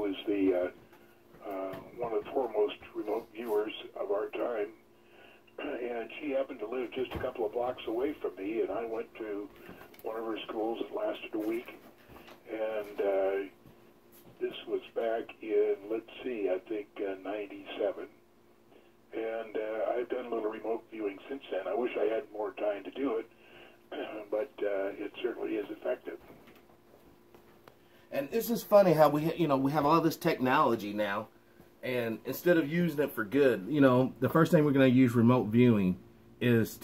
was the one of the foremost remote viewers of our time, and she happened to live just a couple of blocks away from me, and I went to one of her schools that lasted a week, and this was back in, let's see, I think 97, and I've done a little remote viewing since then. I wish I had more time to do it, but it certainly is effective. And it's just funny how we have all this technology now, and instead of using it for good, the first thing we're going to use remote viewing is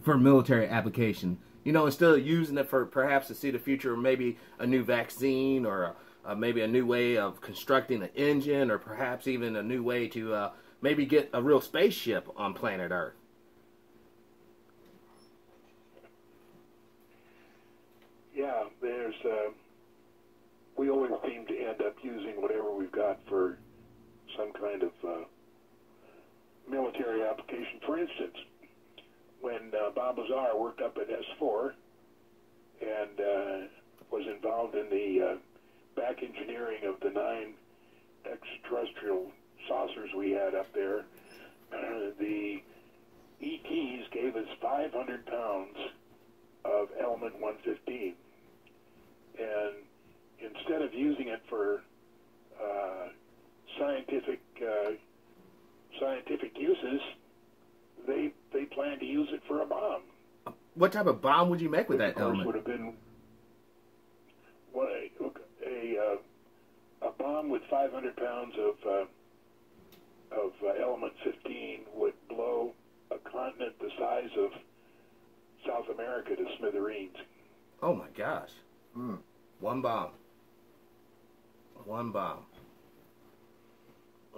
for military application. Instead of using it for perhaps to see the future, maybe a new vaccine or maybe a new way of constructing an engine, or perhaps even a new way to maybe get a real spaceship on planet Earth. Yeah, we always seem to end up using whatever we've got for some kind of military application. For instance, when Bob Lazar worked up at S4 and was involved in the back engineering of the 9 extraterrestrial saucers we had up there, the ETs gave us 500 pounds of element 115. And instead of using it for scientific uses, they planned to use it for a bomb. What type of bomb would you make with that element? Would have been a bomb with 500 pounds of element 15 would blow a continent the size of South America to smithereens. Oh my gosh. One bomb.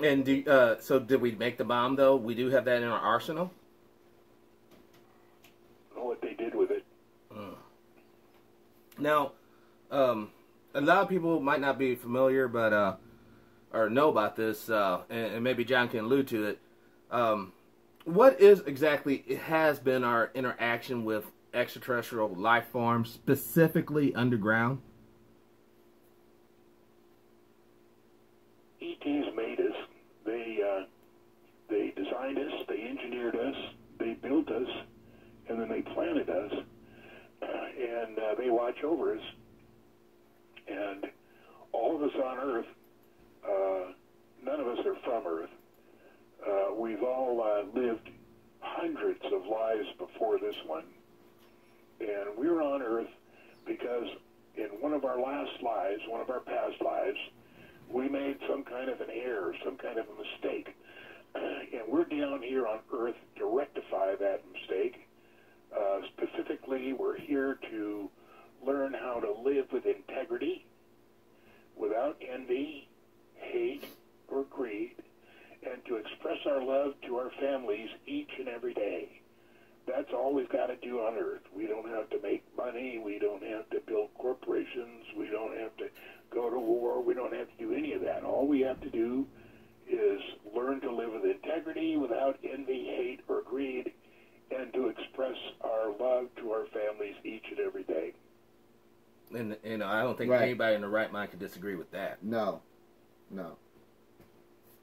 And so did we make the bomb, though? We do have that in our arsenal? I don't know what they did with it. Now, a lot of people might not be familiar but or know about this, and maybe John can allude to it. What is exactly has been our interaction with extraterrestrial life forms, specifically underground? ETs made us. They designed us, they engineered us, they built us, and then they planted us, and they watch over us. And all of us on Earth, none of us are from Earth. We've all lived hundreds of lives before this one. And we're on Earth because in one of our last lives, one of our past lives, we made some kind of an error, some kind of a mistake. And we're down here on Earth to rectify that mistake. Specifically, we're here to learn how to live with integrity, without envy, hate, or greed, and to express our love to our families each and every day. That's all we've got to do on Earth. We don't have to make money. We don't have to build corporations. We don't have to go to war. We don't have to do any of that. All we have to do is learn to live with integrity, without envy, hate, or greed, and to express our love to our families each and every day. And I don't think anybody in the right mind could disagree with that. No.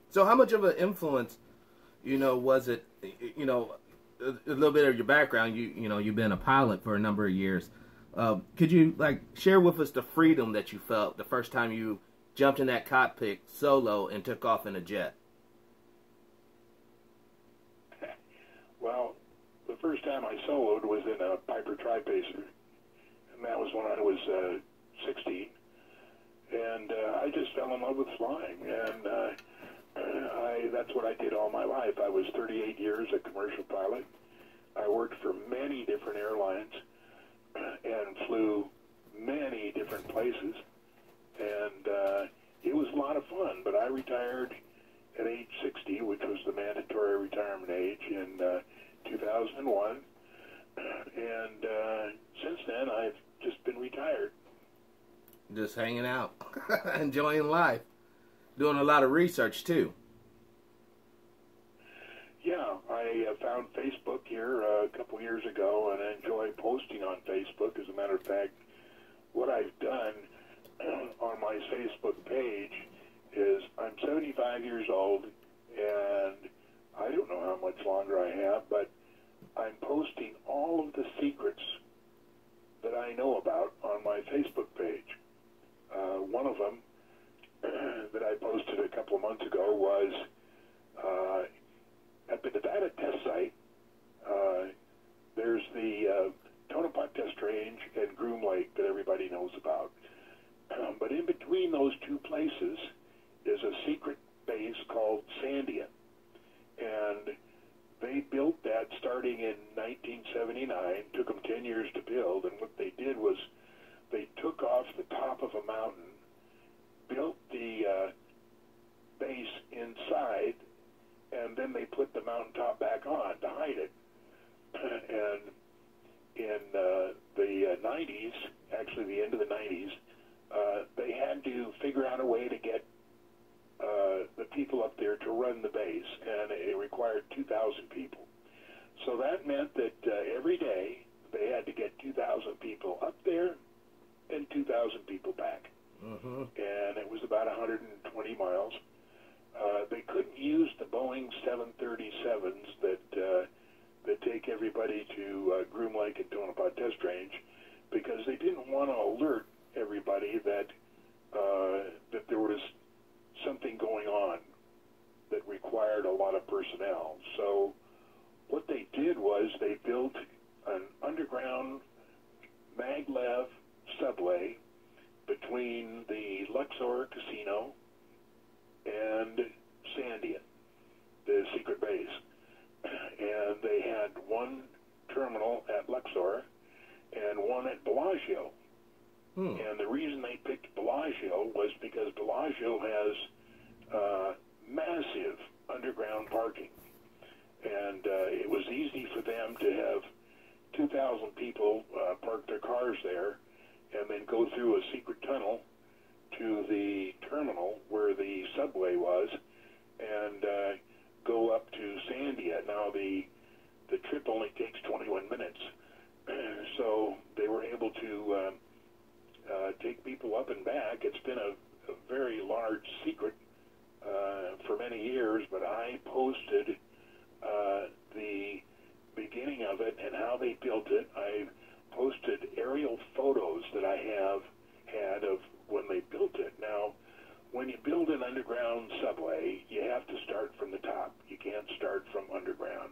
So how much of an influence, was it, a little bit of your background, you've been a pilot for a number of years. Could you, share with us the freedom that you felt the first time you jumped in that cockpit solo and took off in a jet? Well, the first time I soloed was in a Piper Tri-Pacer, and that was when I was 16. And I just fell in love with flying, and that's what I did all my life. I was 38 years a commercial pilot. I worked for many different airlines and flew many different places, and it was a lot of fun. But I retired at age 60, which was the mandatory retirement age, in 2001, and since then I've just been retired. Just hanging out, enjoying life, doing a lot of research too. Yeah, I found Facebook here a couple years ago, and I enjoy posting on Facebook. As a matter of fact, what I've done on my Facebook page is 65 years old, and I don't know how much longer I have, but I'm posting all of the secrets that I know about on my Facebook page. One of them that I posted a couple of months ago was at the Nevada test site. There's the Tonopah Test Range and Groom Lake that everybody knows about. But in between those two places is a secret base called Sandia. And they built that starting in 1979. Took them 10 years to build. And what they did was they took off the top of a mountain, built the base inside, and then they put the mountaintop back on to hide it. And in the 90s, actually the end of the 90s, they had to figure out a way to get the people up there to run the base, and it required 2,000 people. So that meant that every day they had to get 2,000 people up there and 2,000 people back. Mm-hmm. And it was about 120 miles. They couldn't use the Boeing 737s that take everybody to Groom Lake and Tonopah Test Range, because they didn't want to alert everybody that that there was something going on that required a lot of personnel. So what they did was they built an underground maglev subway between the Luxor Casino and Sandia, the secret base. And they had one terminal at Luxor and one at Bellagio. And the reason they picked Bellagio was because Bellagio has massive underground parking. And it was easy for them to have 2,000 people park their cars there and then go through a secret tunnel to the terminal where the subway was and go up to Sandia. Now, the trip only takes 21 minutes. So they were able to take people up and back. It's been a very large secret for many years, but I posted the beginning of it and how they built it. I posted aerial photos that I have had of when they built it. Now, when you build an underground subway, you have to start from the top. You can't start from underground.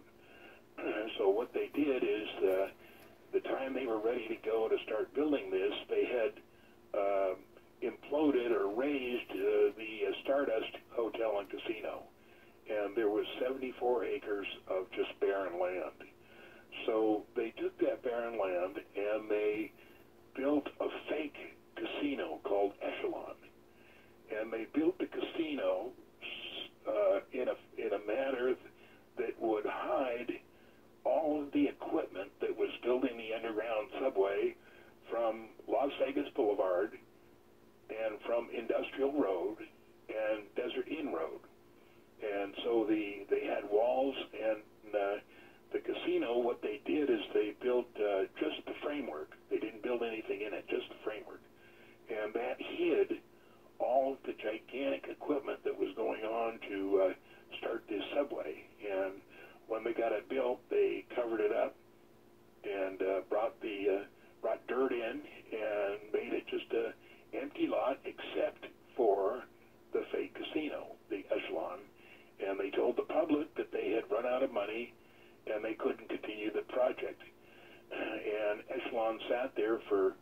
So what they did is the time they were ready to go to start building this, they had imploded or raised the Stardust Hotel and Casino. And there was 74 acres of just barren land. So they took that barren land and they built a fake casino called Echelon. And they built the casino in a manner that would hide all of the equipment that was building the underground subway from Las Vegas Boulevard and from Industrial Road and Desert Inn Road. And so they had walls, and the casino, what they did is they built just the framework. They didn't build anything in it, just the framework. And that hid all of the gigantic equipment that was going on to start this subway. And when they got it built, they covered it up and brought dirt in and made it just an empty lot except for the fake casino, the Echelon. And they told the public that they had run out of money and they couldn't continue the project. And Echelon sat there for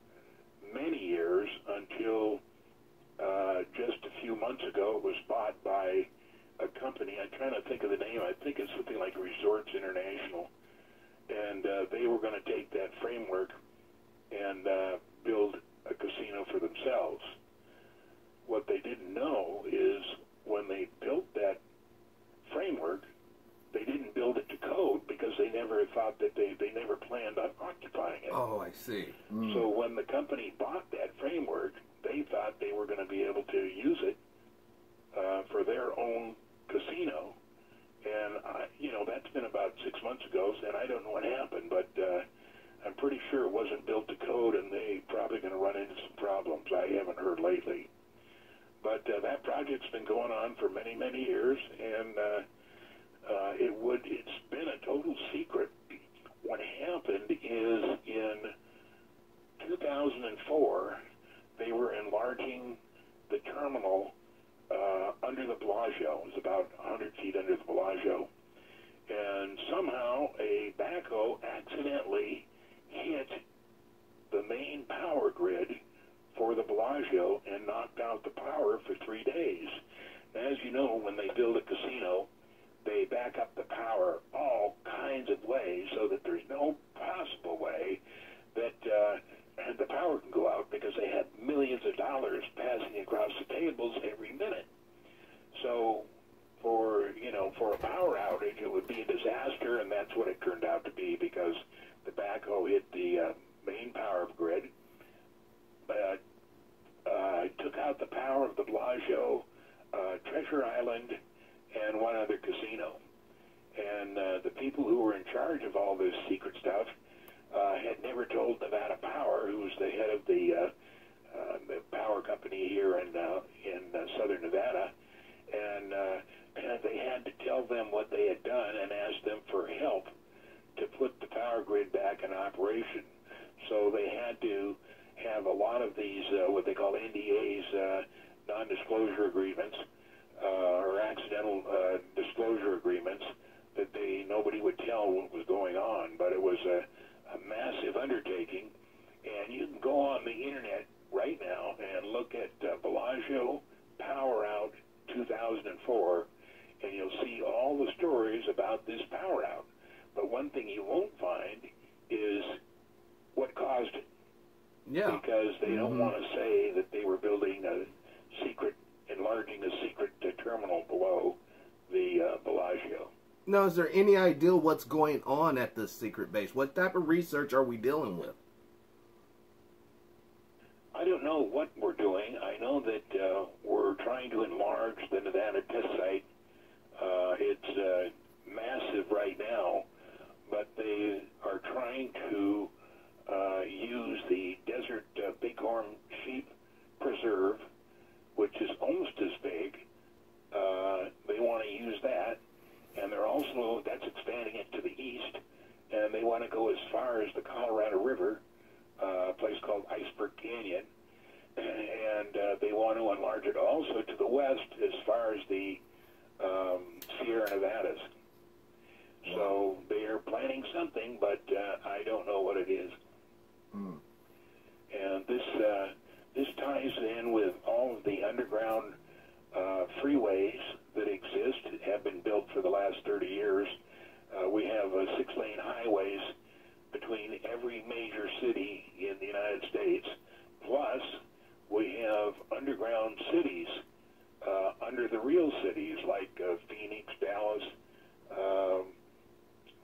many years until just a few months ago it was bought by a company. I'm trying to think of the name. I think it's something like Resorts International. And they were going to take that framework and build a casino for themselves. What they didn't know is when they built that framework, they didn't build it to code because they never thought that they never planned on occupying it. Oh, I see. So when the company bought that framework, they thought they were going to be able to use it for their own casino. And, that's been about 6 months ago, and I don't know what happened, but I'm pretty sure it wasn't built to code, and they're probably going to run into some problems I haven't heard lately. But that project's been going on on for many, many years, and it's been a total secret. What happened is in 2004, they were enlarging the terminal under the Bellagio. It was about 100 feet under the Bellagio. And somehow a backhoe accidentally hit the main power grid for the Bellagio and knocked out the power for 3 days. As you know, when they build a casino, they back up the power all kinds of ways so that there's no possible way that the power can go out, because they have millions of dollars passing across the tables every minute. So for a power outage, it would be a disaster, and that's what it turned out to be, because the backhoe hit the main power grid, but took out the power of the Bellagio, Treasure Island, and one other casino. And the people who were in charge of all this secret stuff had never told Nevada Power, who was the head of the power company here in southern Nevada, and they had to tell them what they had done and ask them for help to put the power grid back in operation. So they had to have a lot of these, what they call NDAs, non-disclosure agreements, or accidental disclosure agreements, that nobody would tell what was going on. But it was a massive undertaking, and you can go on the internet right now and look at Bellagio Power Out 2004, and you'll see all the stories about this power out. But one thing you won't find is what caused it. Yeah. Because they don't want to say that they were building enlarging a secret terminal below the Bellagio. Now, is there any idea what's going on at this secret base? What type of research are we dealing with? I don't know what we're doing. I know that we're trying to enlarge the Nevada test site. It's massive right now, but they are trying to use the Desert Bighorn Sheep Preserve, which is almost as big. They want to use that, and that's expanding it to the east, and they want to go as far as the Colorado River, a place called Iceberg Canyon, and they want to enlarge it also to the west as far as the Sierra Nevadas. So they are planning something, but I don't know what it is. And this ties in with all of the underground freeways that exist, have been built for the last 30 years. We have 6-lane highways between every major city in the United States. Plus, we have underground cities under the real cities, like Phoenix, Dallas,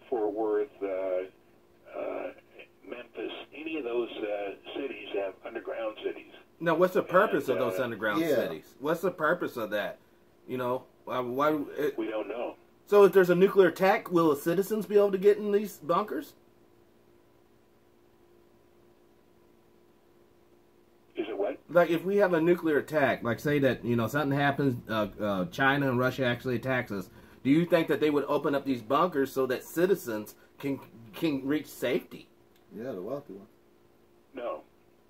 Fort Worth, Memphis. Any of those cities have underground cities. Now, what's the purpose of those underground cities? What's the purpose of that? You know, why? We don't know. So, if there's a nuclear attack, will the citizens be able to get in these bunkers? Is it what? Like, if we have a nuclear attack, like say that, something happens, China and Russia actually attacks us, do you think that they would open up these bunkers so that citizens can reach safety? Yeah, the wealthy ones. No,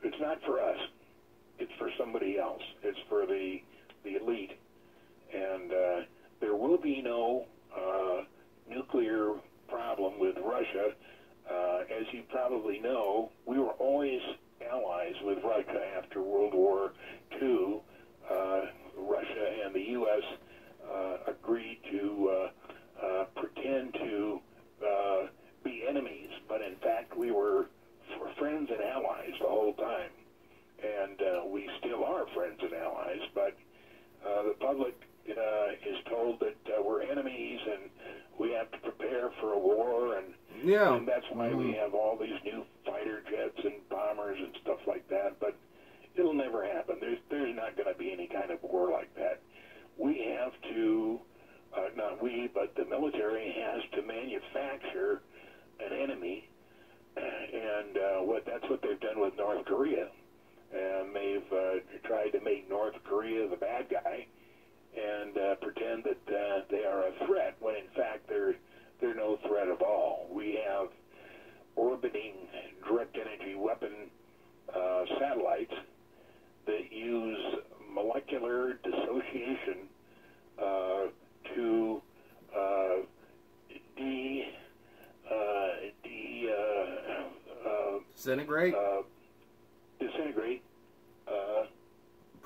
it's not for us. It's for somebody else. It's for the elite. And there will be no nuclear problem with Russia. As you probably know, we were always allies with Russia after World War II. Russia and the U.S. Agreed to pretend to be enemies, but in fact we were friends and allies the whole time. And we still are friends and allies, but the public is told that we're enemies and we have to prepare for a war, and that's why we have all these new fighter jets and bombers and stuff like that. But it'll never happen. There's not going to be any kind of war like that. We have to, not we, but the military has to manufacture an enemy, and that's what they've done with North Korea. And they've tried to make North Korea the bad guy, and are a threat when in fact they're no threat at all. We have orbiting direct energy weapon satellites that use molecular dissociation to disintegrate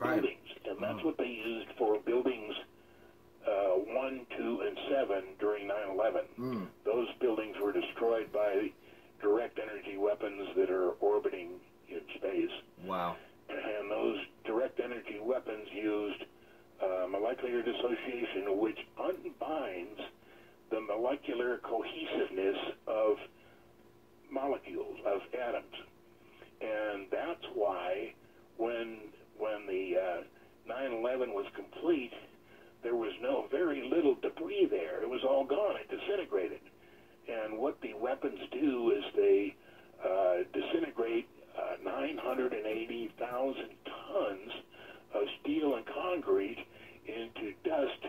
buildings, and that's what they used for buildings 1, 2, and 7 during 9/11. Those buildings were destroyed by direct energy weapons that are orbiting in space. Wow. And those direct energy weapons used molecular dissociation, which unbinds the molecular cohesiveness of molecules, of atoms. And that's why when the 9/11 was complete, there was very little debris there. It was all gone. It disintegrated. And what the weapons do is they disintegrate 980,000 tons of steel and concrete into dust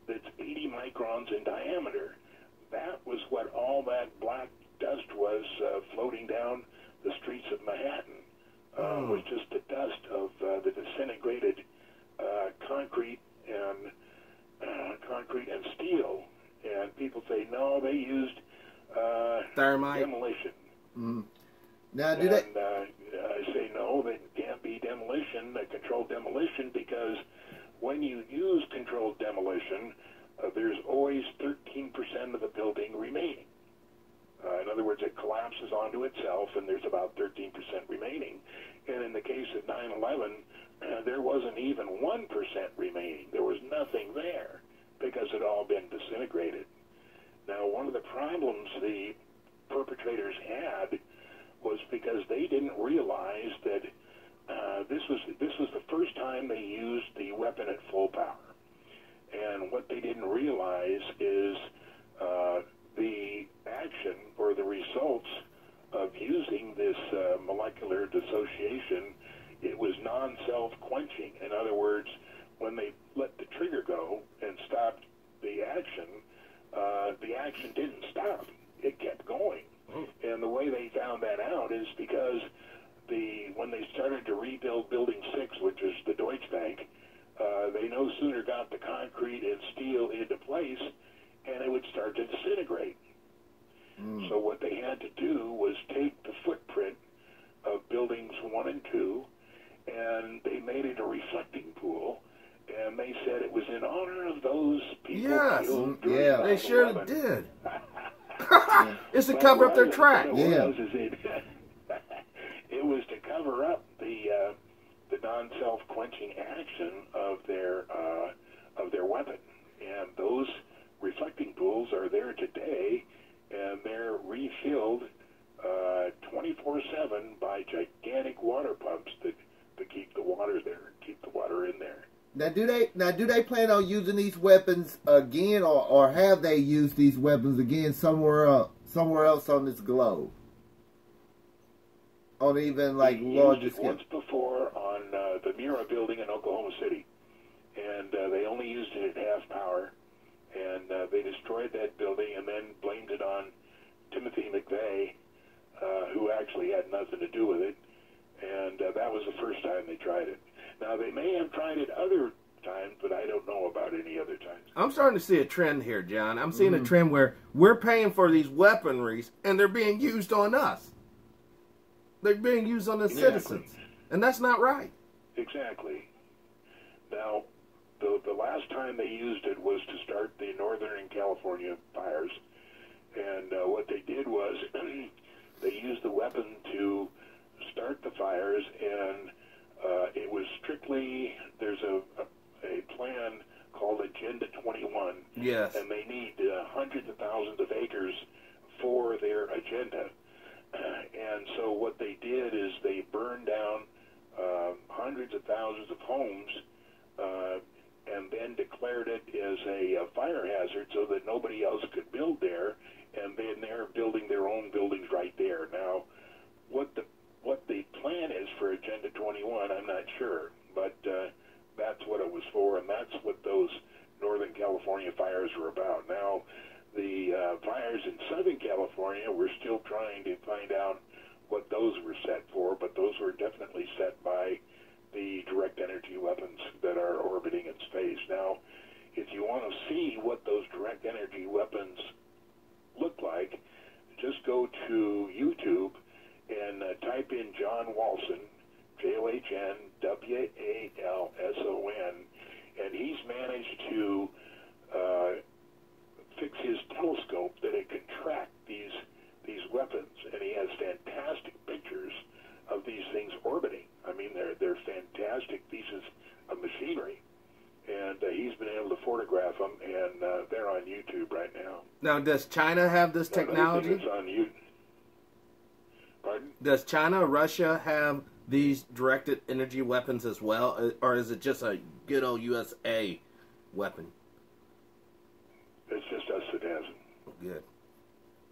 that's 80 microns in diameter. That was what all that black dust was floating down the streets of Manhattan. Was just the dust of the disintegrated concrete and steel. And people say, no, they used thermite, demolition. Now, do they? I say no, that can't be demolition, controlled demolition, because when you use controlled demolition, there's always 13% of the building remaining. In other words, it collapses onto itself, and there's about 13% remaining. And in the case of 9/11, there wasn't even 1% remaining. There was nothing there because it had all been disintegrated. Now, one of the problems the perpetrators had was because they didn't realize that this was the first time they used the weapon at full power. And what they didn't realize is the action or the results of using this molecular dissociation. It was non-self-quenching. In other words, when they let the trigger go and stopped the action didn't stop. It kept going. And the way they found that out is because when they started to rebuild Building 6, which is the Deutsche Bank, they no sooner got the concrete and steel into place, and it would start to disintegrate. So what they had to do was take the footprint of Buildings 1 and 2, and they made it a reflecting pool, and they said it was in honor of those people killed during 9/11. They sure did. It's to cover up their tracks. It was to cover up the non-self-quenching action of their weapon, and those reflecting pools are there today, and they're refilled 24/7 by gigantic water pumps that keep the water there, keep the water in there. Now, do they plan on using these weapons again, or have they used these weapons again somewhere else on this globe? On even like larger scale? Once before on the Youre building in Oklahoma City, and they only used it at half power, and they destroyed that building and then blamed it on Timothy McVeigh, who actually had nothing to do with it, and that was the first time they tried it. Now, they may have tried it other times, but I don't know about any other times. I'm starting to see a trend here, John. I'm seeing a trend where we're paying for these weaponries, and they're being used on us. They're being used on the citizens, and that's not right. Exactly. Now, the last time they used it was to start the Northern California fires, and what they did was they used the weapon to start the fires, and it was strictly, there's a plan called Agenda 21. Yes. And they need hundreds of thousands of acres for their agenda. And so what they did is they burned down hundreds of thousands of homes and then declared it as a fire hazard so that nobody else could build there, and then they're building their own buildings right there. Now, what the plan is for Agenda 21, I'm not sure, but that's what it was for, and that's what those Northern California California fires were about. Now, the fires in Southern California, we're still trying to find out what those were set for, but those were definitely set by the direct energy weapons that are orbiting in space. Now, if you want to see what those direct energy weapons look like, just go to YouTube and type in John Walson, Johnwalson, and he's managed to fix his telescope that it can track these weapons, and he has fantastic pictures of these things orbiting. I mean, they're fantastic pieces of machinery, and he's been able to photograph them, and they're on YouTube right now. Now, does China have this technology? It's on YouTube. Pardon? Does China, Russia have these directed energy weapons as well, or is it just a good old USA weapon? It's just us that hasn't. Good.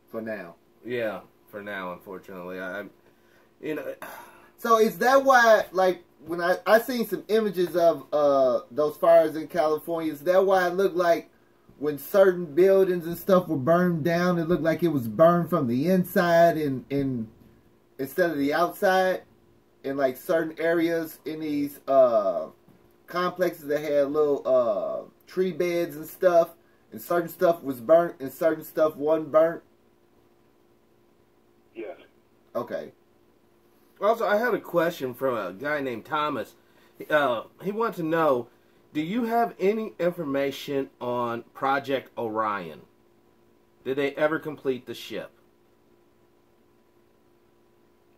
For now. Yeah, for now, unfortunately. You know. So is that why, like, when I seen some images of those fires in California, is that why it looked like when certain buildings and stuff were burned down, it looked like it was burned from the inside and instead of the outside? In like certain areas in these complexes that had little tree beds and stuff, and certain stuff was burnt and certain stuff wasn't burnt? Yes. Okay. Also, I had a question from a guy named Thomas. He wanted to know, do you have any information on Project Orion? Did they ever complete the ship?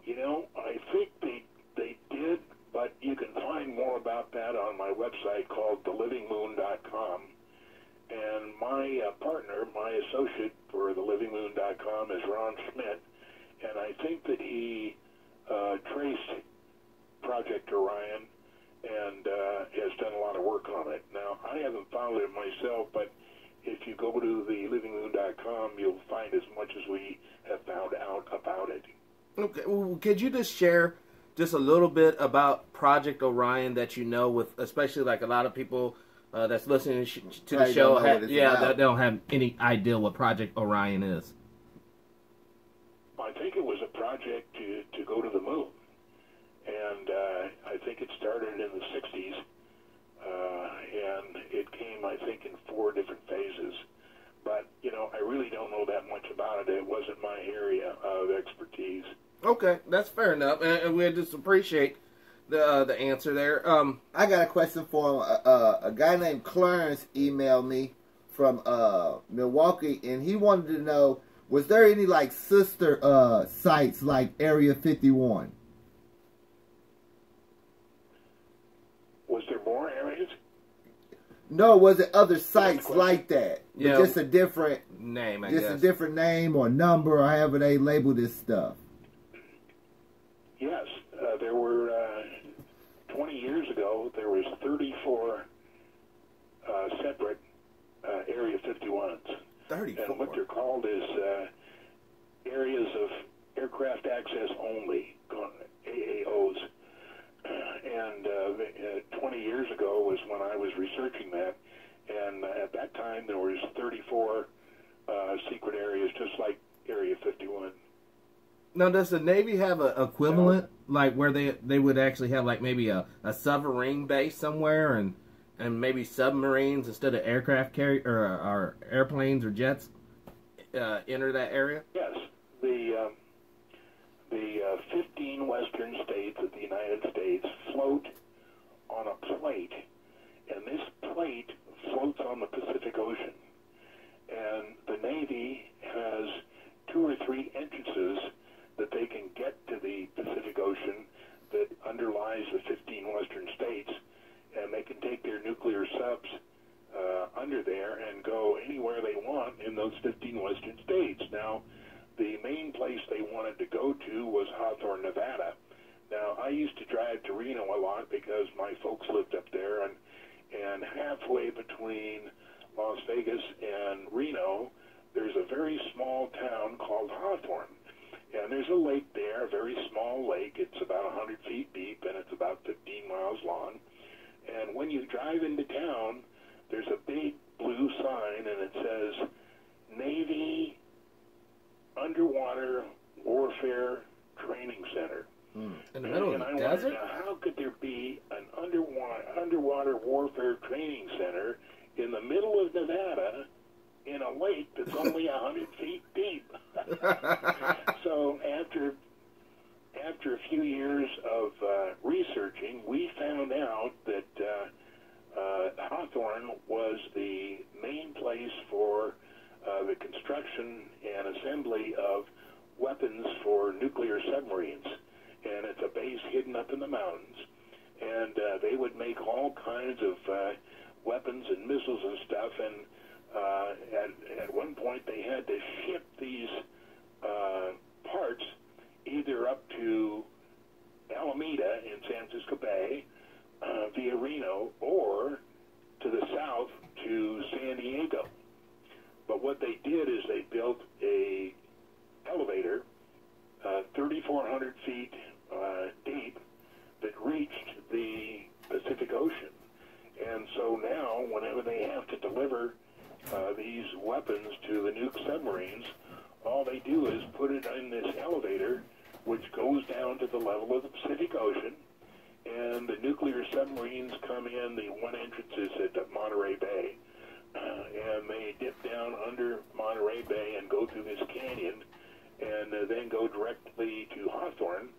You know, I think they did, but you can find more about that on my website called thelivingmoon.com. And my partner, my associate for thelivingmoon.com is Ron Schmidt, and I think that he traced Project Orion and has done a lot of work on it. Now, I haven't found it myself, but if you go to thelivingmoon.com, you'll find as much as we have found out about it. Okay, well, could you just share just a little bit about Project Orion that you know, with especially like a lot of people that's listening to the show, they don't have any idea what Project Orion is. I think it was a project to go to the moon, and I think it started in the 60s, and it came, I think, in 4 different phases. But, you know, I really don't know that much about it. It wasn't my area of expertise. Okay, that's fair enough, and we just appreciate the answer there. I got a question for him. A guy named Clarence emailed me from Milwaukee, and he wanted to know, was there any like sister sites like Area 51? Was there more areas? No, was it other sites like that? Yeah, just a different name, I guess. guess. A different name or number or however they label this stuff. Yes, there were 20 years ago. There was 34 separate Area 51s. 34. And what they're called is areas of aircraft access only, AAOs. And 20 years ago was when I was researching that, and at that time there was 34 secret areas, just like Area 51. Now, does the Navy have an equivalent, like where they would actually have like maybe a submarine base somewhere, and maybe submarines instead of aircraft carrier or airplanes or jets enter that area? Yes, the 15 western states of the United States float on a plate, and this plate floats on the Pacific Ocean. And the Navy has 2 or 3 entrances that they can get to the Pacific Ocean that underlies the 15 western states, and they can take their nuclear subs under there and go anywhere they want in those 15 western states. Now, the main place they wanted to go to was Hawthorne, Nevada. Now, I used to drive to Reno a lot because my folks lived up there, and halfway between Las Vegas and Reno, there's a very small town called Hawthorne. And there's a lake there, a very small lake. It's about 100 feet deep, and it's about 15 miles long. And when you drive into town, there's a big blue sign sign, and it says Navy Underwater Warfare Training Center. In the middle of the desert? Now, how could there be an underwater warfare training center in the middle of Nevada in a lake that's only 100 feet deep? So after a few years of researching, we found out that Hawthorne was the main place for the construction and assembly of weapons for nuclear submarines. And it's a base hidden up in the mountains. And they would make all kinds of weapons and missiles and stuff. And at one point, they had to ship these parts either up to Alameda in San Francisco Bay via Reno, or to the south to San Diego. But what they did is they built a elevator 3,400 feet deep that reached the Pacific Ocean. And so now, whenever they have to deliver these weapons to the nuke submarines, all they do is put it in this elevator, which goes down to the level of the Pacific Ocean, and the nuclear submarines come in. The one entrance is at Monterey Bay, and they dip down under Monterey Bay and go through this canyon, and then go directly to Hawthorne,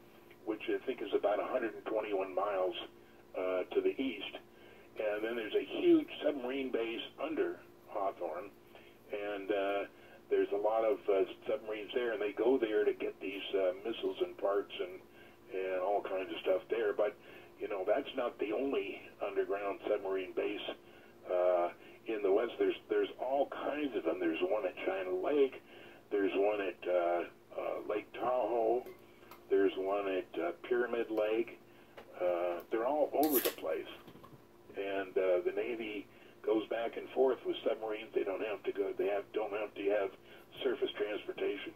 which I think is about 121 miles to the east. And then there's a huge submarine base under Hawthorne, and there's a lot of submarines there, and they go there to get these missiles and parts and all kinds of stuff there. But, you know, that's not the only underground submarine base in the West. There's all kinds of them. There's one at China Lake. There's one at Lake Tahoe. There's one at Pyramid Lake. They're all over the place. And the Navy goes back and forth with submarines. They don't have to go. Don't have to have surface transportation.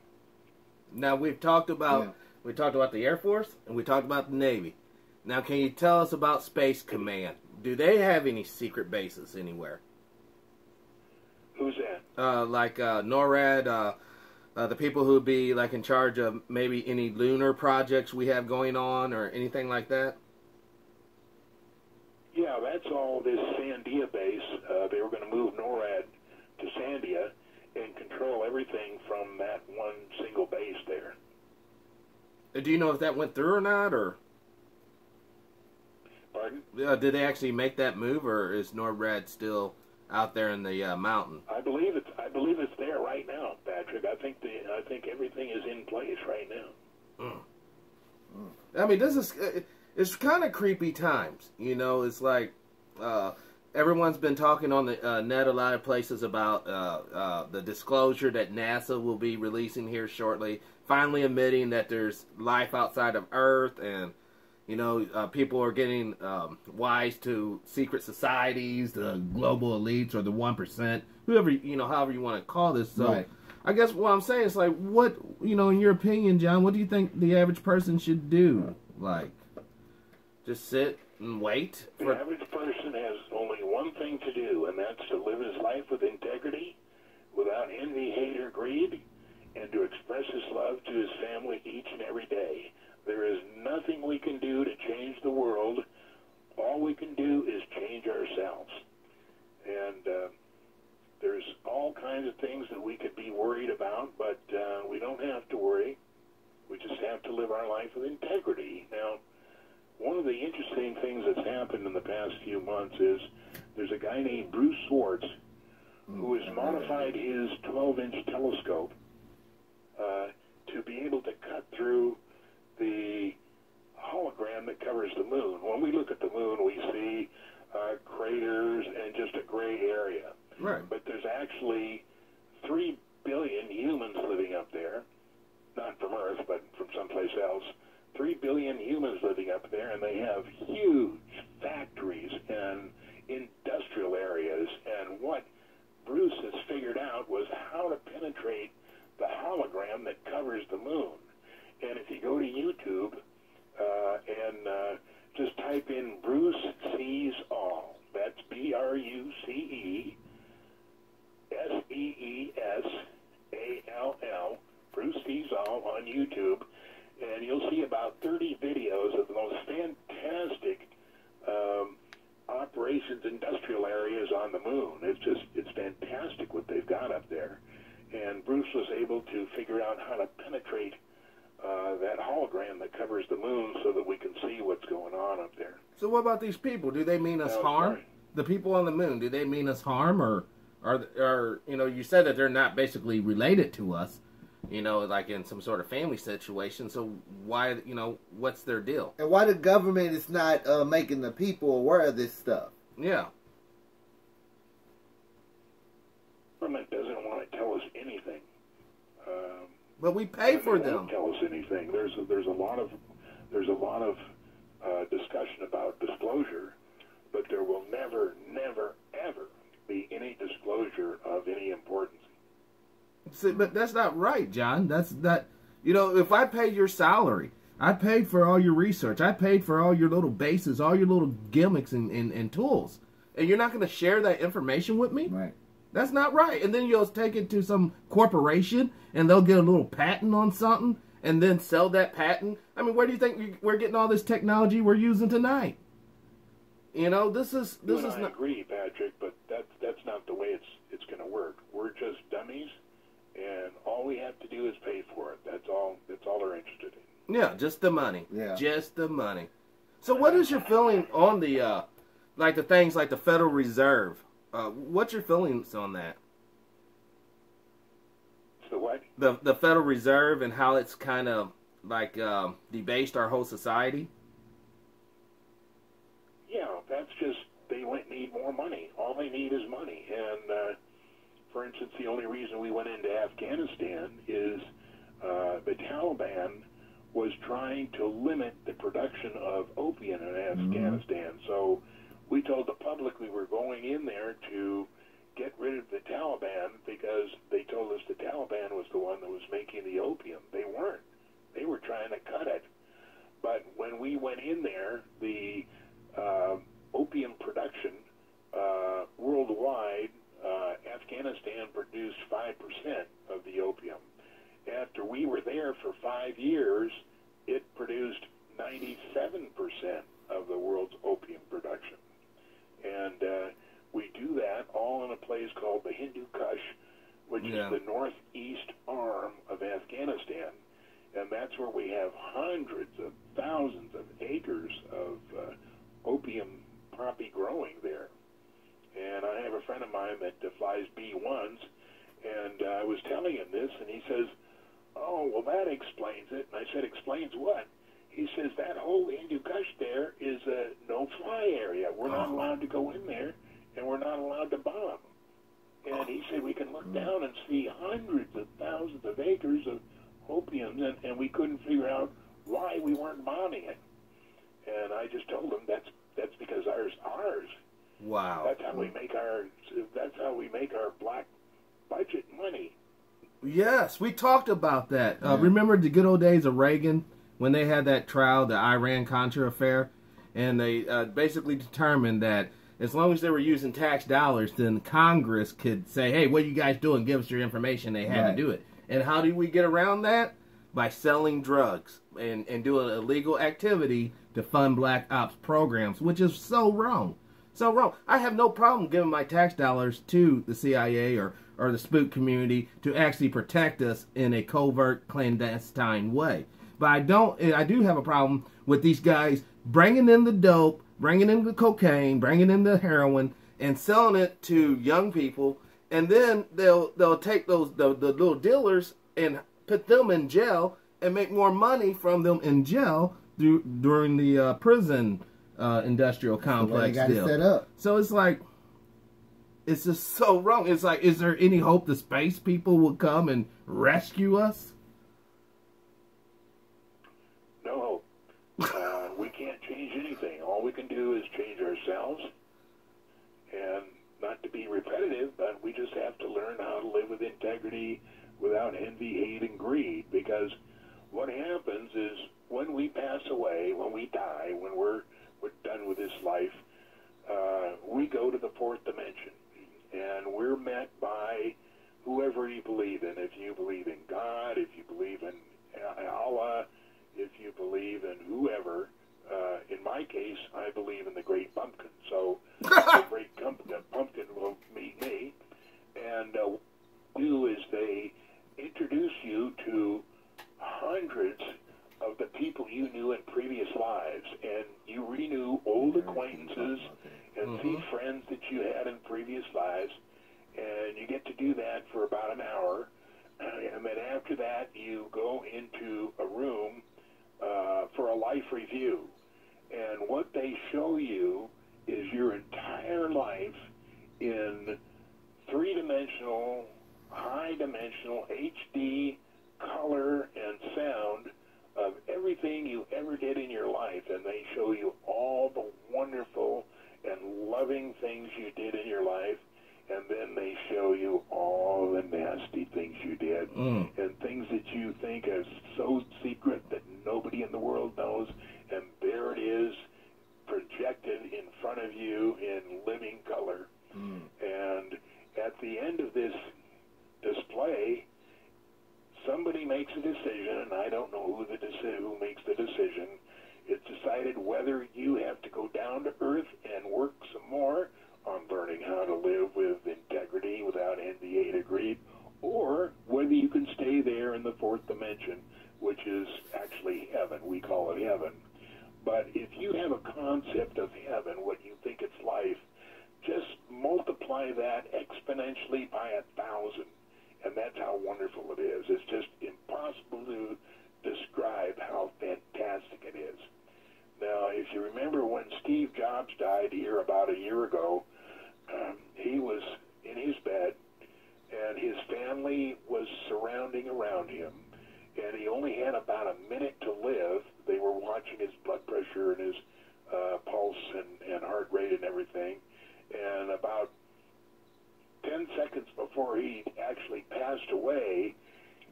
Now we've talked about the Air Force and we talked about the Navy. Now, can you tell us about Space Command? Do they have any secret bases anywhere? Who's that? Like NORAD, the people who'd be like in charge of maybe any lunar projects we have going on or anything like that? Yeah, that's all this Sandia base. They were going to move NORAD to Sandia and control everything from that one single base there. Do you know if that went through or not, or? Pardon? Did they actually make that move, or is NORAD still out there in the mountain? I believe it's there right now, Patrick. I think everything is in place right now. I mean, this is it's kind of creepy times. You know, it's like everyone's been talking on the net a lot of places about the disclosure that NASA will be releasing here shortly, finally admitting that there's life outside of Earth, and you know, people are getting wise to secret societies, the global elites, or the 1%, whoever, you know, however you want to call this. So, right. I guess what I'm saying is, like, what, you know, in your opinion, John, what do you think the average person should do? Like, just sit and wait? The average person has only one thing to do, and that's to live his life with integrity, without envy, hate, or greed, and to express his love to his family each and every day. There is nothing we can do to change the world. All we can do is change ourselves. And there's all kinds of things that we could be worried about, but we don't have to worry. We just have to live our life with integrity. Now, one of the interesting things that's happened in the past few months is there's a guy named Bruce Swartz who has modified his 12-inch telescope to be able to cut through the hologram that covers the moon. When we look at the moon, we see craters and just a gray area. Right. But there's actually 3 billion humans living up there, not from Earth, but from someplace else. 3 billion humans living up there, and they have huge factories and industrial areas. And what Bruce has figured out was how to penetrate the hologram that covers the moon. And if you go to YouTube and just type in Bruce Sees All, that's BRUCE YouTube, and you'll see about 30 videos of the most fantastic operations industrial areas on the moon. It's fantastic what they've got up there. And Bruce was able to figure out how to penetrate that hologram that covers the moon so that we can see what's going on up there. So what about these people? Do they mean us harm? Sorry. The people on the moon, do they mean us harm, or you know, you said that they're not basically related to us, you know, like in some sort of family situation. So why, you know, what's their deal? And why the government is not making the people aware of this stuff? Yeah. The government doesn't want to tell us anything. But we pay for They them. won't tell us anything. There's a lot of discussion about disclosure, but there will never, ever be any disclosure of any importance. See, but that's not right, John. That's that. You know, if I paid your salary, I paid for all your research, I paid for all your little bases, all your little gimmicks and tools, and you're not going to share that information with me? Right. That's not right. And then you'll take it to some corporation, and they'll get a little patent on something, and then sell that patent. I mean, where do you think we're getting all this technology we're using tonight? You know, this is I not. agree, Patrick, but that's not the way it's going to work. We're just dummies, and all we have to do is pay for it. That's all they're interested in. Yeah, just the money. Yeah. Just the money. So what is your feeling on the, like the things like the Federal Reserve? What's your feelings on that? So what? The Federal Reserve and how it's kind of like debased our whole society? Yeah, that's just, they need more money. All they need is money. And, for instance, the only reason we went into Afghanistan is the Taliban was trying to limit the production of opium in Afghanistan. So we told the public we were going in there to get rid of the Taliban because they told us the Taliban was the one that was making the opium. They weren't. They were trying to cut it. But when we went in there, the opium production worldwide, Afghanistan produced 5% of the opium. After we were there for 5 years, it produced 97% of the world's opium production. And we do that all in a place called the Hindu Kush, which is the northeast arm of Afghanistan. And that's where we have hundreds of thousands of acres of opium poppy growing there. And I have a friend of mine that flies B-1s, and I was telling him this, and he says, "Oh, well, that explains it." And I said, "Explains what?" He says, "That whole Hindu Kush there is a no-fly area. We're not allowed to go in there, and we're not allowed to bomb." And he said, "We can look down and see hundreds of thousands of acres of opium, and we couldn't figure out why we weren't bombing it." And I just told him that's because ours. Wow. That's how we make our black budget money. Yes, we talked about that. Remember the good old days of Reagan when they had that trial, the Iran-Contra affair, and they basically determined that as long as they were using tax dollars, then Congress could say, "Hey, what are you guys doing? Give us your information." They had to do it. And how did we get around that? By selling drugs and doing illegal activity to fund black ops programs, which is so wrong. So wrong. I have no problem giving my tax dollars to the CIA or the spook community to actually protect us in a covert, clandestine way. But I do have a problem with these guys bringing in the dope, bringing in the cocaine, bringing in the heroin, and selling it to young people, and then they'll take the little dealers and put them in jail and make more money from them in jail during the prison industrial complex deal. Set up. So it's like, it's just so wrong. It's like, is there any hope the space people will come and rescue us? No hope. We can't change anything. All we can do is change ourselves, and not to be repetitive, but we just have to learn how to live with integrity without envy, hate, and greed. Because what happens is when we pass away, when we die, when we're done with this life, we go to the fourth dimension, and we're met by whoever you believe in. If you believe in God, if And you get to do that for about an hour. And then after that, you go into a room for a life review. And what they show you is your entire life in three-dimensional, high-dimensional, HD color and sound of everything you ever did in your life. And they show you all the wonderful and loving things you did in your life. And then they show you all the nasty things you did and things that you think are so secret that nobody in the world knows. And there it is, projected in front of you in living color. And at the end of this display, somebody makes a decision, and I don't know who makes the decision. It's decided whether you have to go down to earth and work some more on learning how to live with integrity without envy, hate, or greed, or whether you can stay there in the fourth dimension, which is actually heaven. We call it heaven. But if you have a concept of heaven, what you think it's life, just multiply that exponentially by 1,000, and that's how wonderful it is. It's just impossible to describe how fantastic it is. Now, if you remember when Steve Jobs died here about a year ago, he was in his bed, and his family was surrounding around him, and he only had about a minute to live. They were watching his blood pressure and his pulse and heart rate and everything, and about 10 seconds before he actually passed away,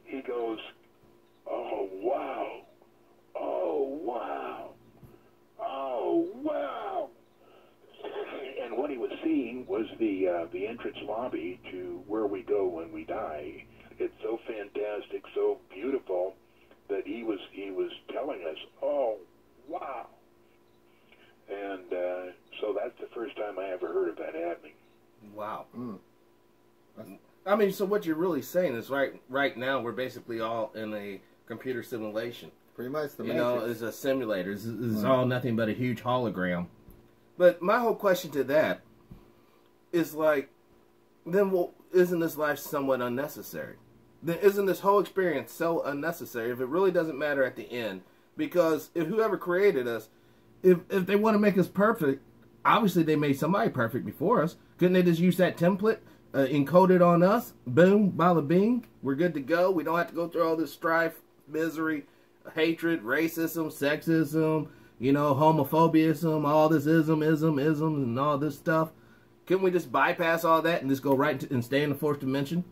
he goes, "Oh, wow. Oh, wow. Oh, wow." And what he was seeing was the entrance lobby to where we go when we die. It's so fantastic, so beautiful, that he was telling us, "Oh, wow." And so that's the first time I ever heard of that happening. Wow. I mean, so what you're really saying is right now we're basically all in a computer simulation. Pretty much the Matrix. Matrix. It's a simulator. It's all nothing but a huge hologram. But my whole question to that is like, then isn't this life somewhat unnecessary? Then isn't this whole experience so unnecessary if it really doesn't matter at the end? Because if whoever created us, if they want to make us perfect, obviously they made somebody perfect before us. Couldn't they just use that template, encode it on us? Boom, bada bing, we're good to go. We don't have to go through all this strife, misery, hatred, racism, sexism, homophobia, all this ism, and all this stuff. Couldn't we just bypass all that and just go right and stay in the fourth dimension?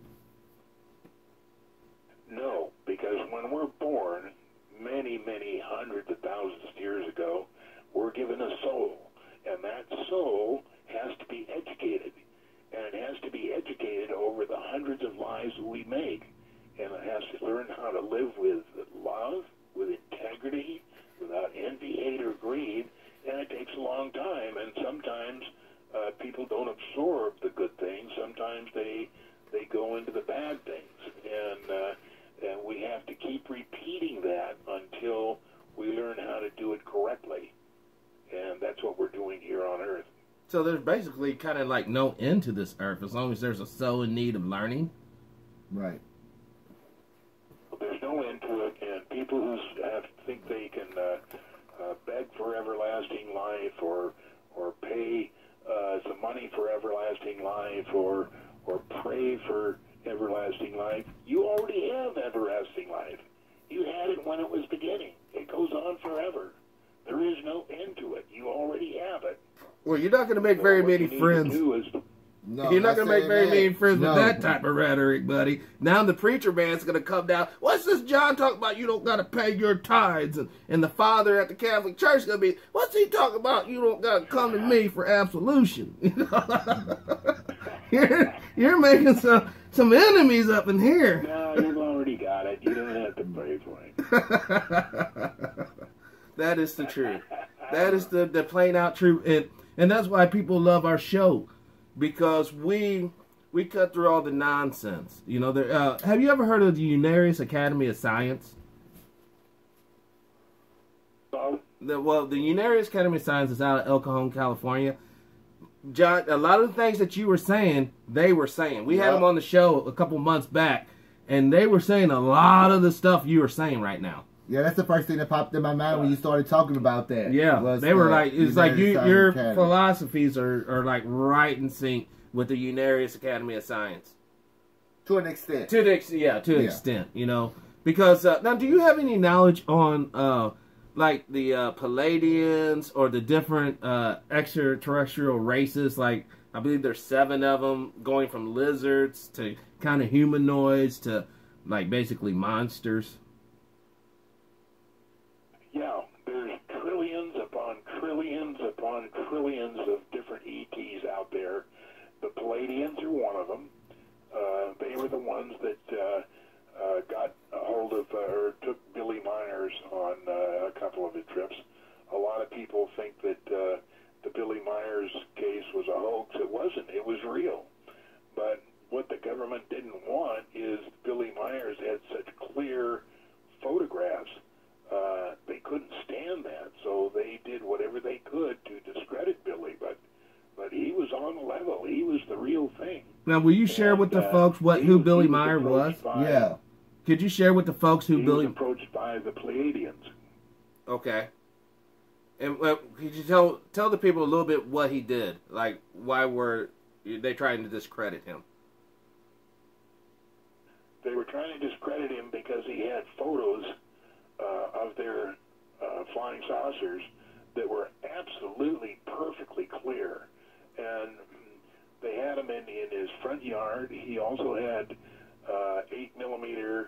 No, because when we're born, many, many hundreds of thousands of years ago, we're given a soul. And that soul has to be educated. And it has to be educated over the hundreds of lives that we make. And it has to learn how to live with love, with integrity, without envy, hate, or greed. And it takes a long time. And sometimes people don't absorb the good things. Sometimes they go into the bad things. And we have to keep repeating that until we learn how to do it correctly. And that's what we're doing here on Earth. So there's basically kind of like no end to this Earth as long as there's a soul in need of learning. Right. There's no end to it, and people who think they can beg for everlasting life or pay some money for everlasting life or pray for everlasting life, you already have everlasting life. You had it when it was beginning. It goes on forever. There is no end to it. You already have it. Well, you're not going to make very many friends. No, you're not going to make very many friends with that type of rhetoric, buddy. Now the preacher man's going to come down. What's this John talking about? You don't got to pay your tithes. And the father at the Catholic Church is going to be, what's he talking about? You don't got to come to me for absolution. You're making some enemies up in here. No, you've already got it. You don't have to pray for it. That is the truth. That is the plain out truth. And that's why people love our show. Because we cut through all the nonsense. Have you ever heard of the Youre Academy of Science? So? The Youre Academy of Science is out of El Cajon, California. John, a lot of the things that you were saying, they were saying. We had them on the show a couple months back, and they were saying a lot of the stuff you were saying right now. Yeah, that's the first thing that popped in my mind when you started talking about that. Yeah, they were like, it's like your philosophies are like right in sync with the Unarius Academy of Science. To an extent. To an extent, you know. Because, now, do you have any knowledge on, like, the Palladians or the different extraterrestrial races? Like, I believe there's 7 of them, going from lizards to kind of humanoids to, like, basically monsters. Yeah, there's trillions upon trillions upon trillions of different ETs out there. The Palladians are one of them. They were the ones that got a hold of or took Billy Myers on a couple of the trips. A lot of people think that the Billy Myers case was a hoax. It wasn't. It was real. But what the government didn't want is Billy Myers had such clear photographs. They couldn't stand that, so they did whatever they could to discredit Billy. But he was on the level. He was the real thing. Now, will you share with the folks who Billy Myers was? Yeah. Could you share with the folks who Billy was approached by the Pleiadians. Okay. And could you tell the people a little bit what he did? Like, why were they trying to discredit him? They were trying to discredit him because he had photos of their flying saucers that were absolutely perfectly clear. And they had him in his front yard. He also had 8mm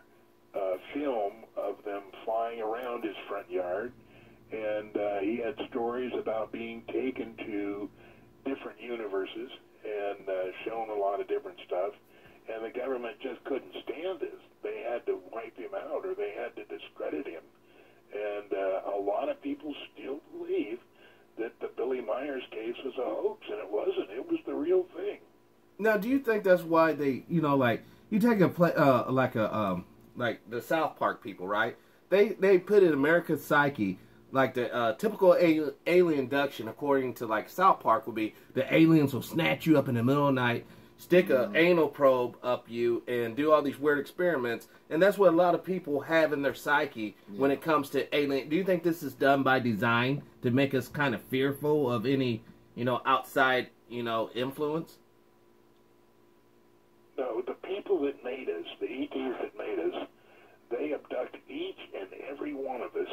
film of them flying around his front yard. And he had stories about being taken to different universes and shown a lot of different stuff. And the government just couldn't stand this. They had to wipe him out, or they had to discredit him. And a lot of people still believe that the Billy Myers case was a hoax, and it wasn't. It was the real thing. Now, do you think that's why they, you know, like, you take like the South Park people, right? They put in America's psyche, like the typical alien abduction, according to like South Park, would be the aliens will snatch you up in the middle of the night, stick an anal probe up you, and do all these weird experiments. And that's what a lot of people have in their psyche when it comes to alien. Do you think this is done by design to make us kind of fearful of any, you know, outside, you know, influence? No, the people that made us, the ETs that made us, they abduct each and every one of us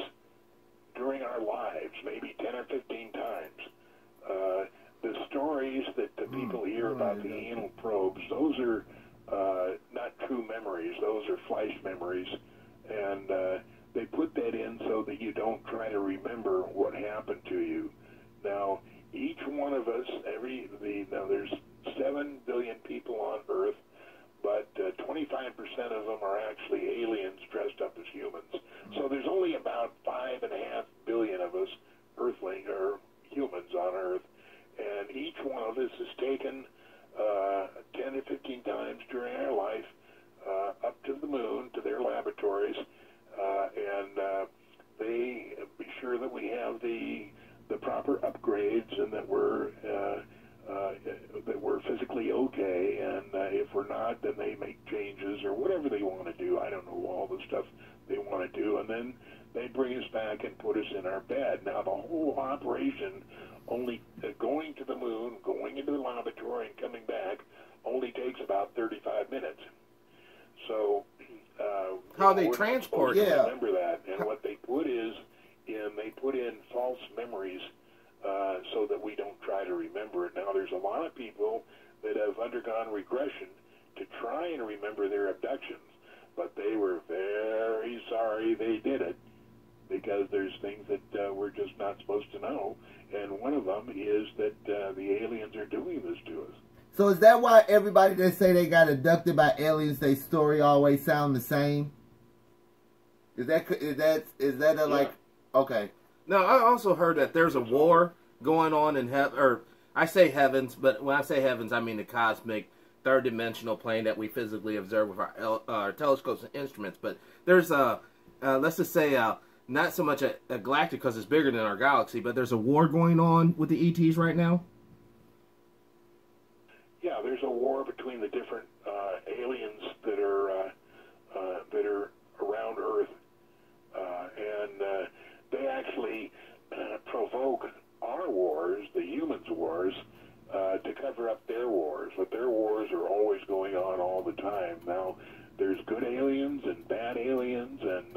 during our lives, maybe 10 or 15 times. The stories that the people hear about the anal probes, those are not true memories. Those are flash memories. And they put that in so that you don't try to remember what happened to you. Now, each one of us, now there's 7 billion people on Earth, but 25% of them are actually aliens dressed up as humans. So there's only about 5.5 billion of us, Earthling or humans on Earth, and each one of us is taken 10 to 15 times during our life up to the moon, to their laboratories, and they be sure that we have the proper upgrades and that we're physically okay, and if we're not, then they make changes or whatever they want to do. I don't know all the stuff they want to do, and then they bring us back and put us in our bed. Now, the whole operation, only going to the moon, going into the laboratory, and coming back, only takes about 35 minutes. So, how they transport? Yeah, remember that. And what they put is, they put in false memories so that we don't try to remember it. Now, there's a lot of people that have undergone regression to try and remember their abductions, but they were very sorry they did it, because there's things that we're just not supposed to know, and one of them is that the aliens are doing this to us. So is that why everybody that say they got abducted by aliens, their story always sound the same? Is that a like, okay. Now, I also heard that there's a war going on in heaven, or I say heavens, but when I say heavens, I mean the cosmic third-dimensional plane that we physically observe with our telescopes and instruments. But there's let's just say, not so much a galactic, because it's bigger than our galaxy, but there's a war going on with the ETs right now. between the different aliens that are around Earth, and they actually provoke our wars, the humans' wars, to cover up their wars. But their wars are always going on all the time. Now, there's good aliens and bad aliens, and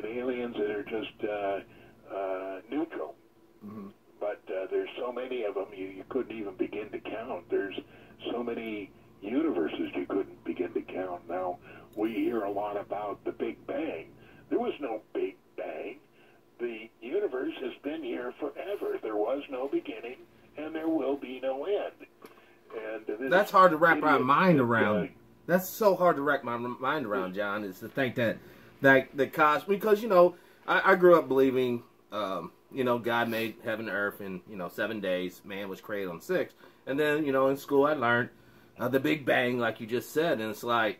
aliens that are just neutral. Mm-hmm. But there's so many of them you couldn't even begin to count. There's so many universes you couldn't begin to count. Now, we hear a lot about the Big Bang. There was no Big Bang. The universe has been here forever. There was no beginning, and there will be no end. And that's hard to wrap my mind around. That's so hard to wrap my mind around, John, is to think that the cosmos, because, you know, I grew up believing, you know, God made heaven and earth in, you know, 7 days. Man was created on 6. And then, you know, in school I learned the Big Bang, like you just said. And it's like,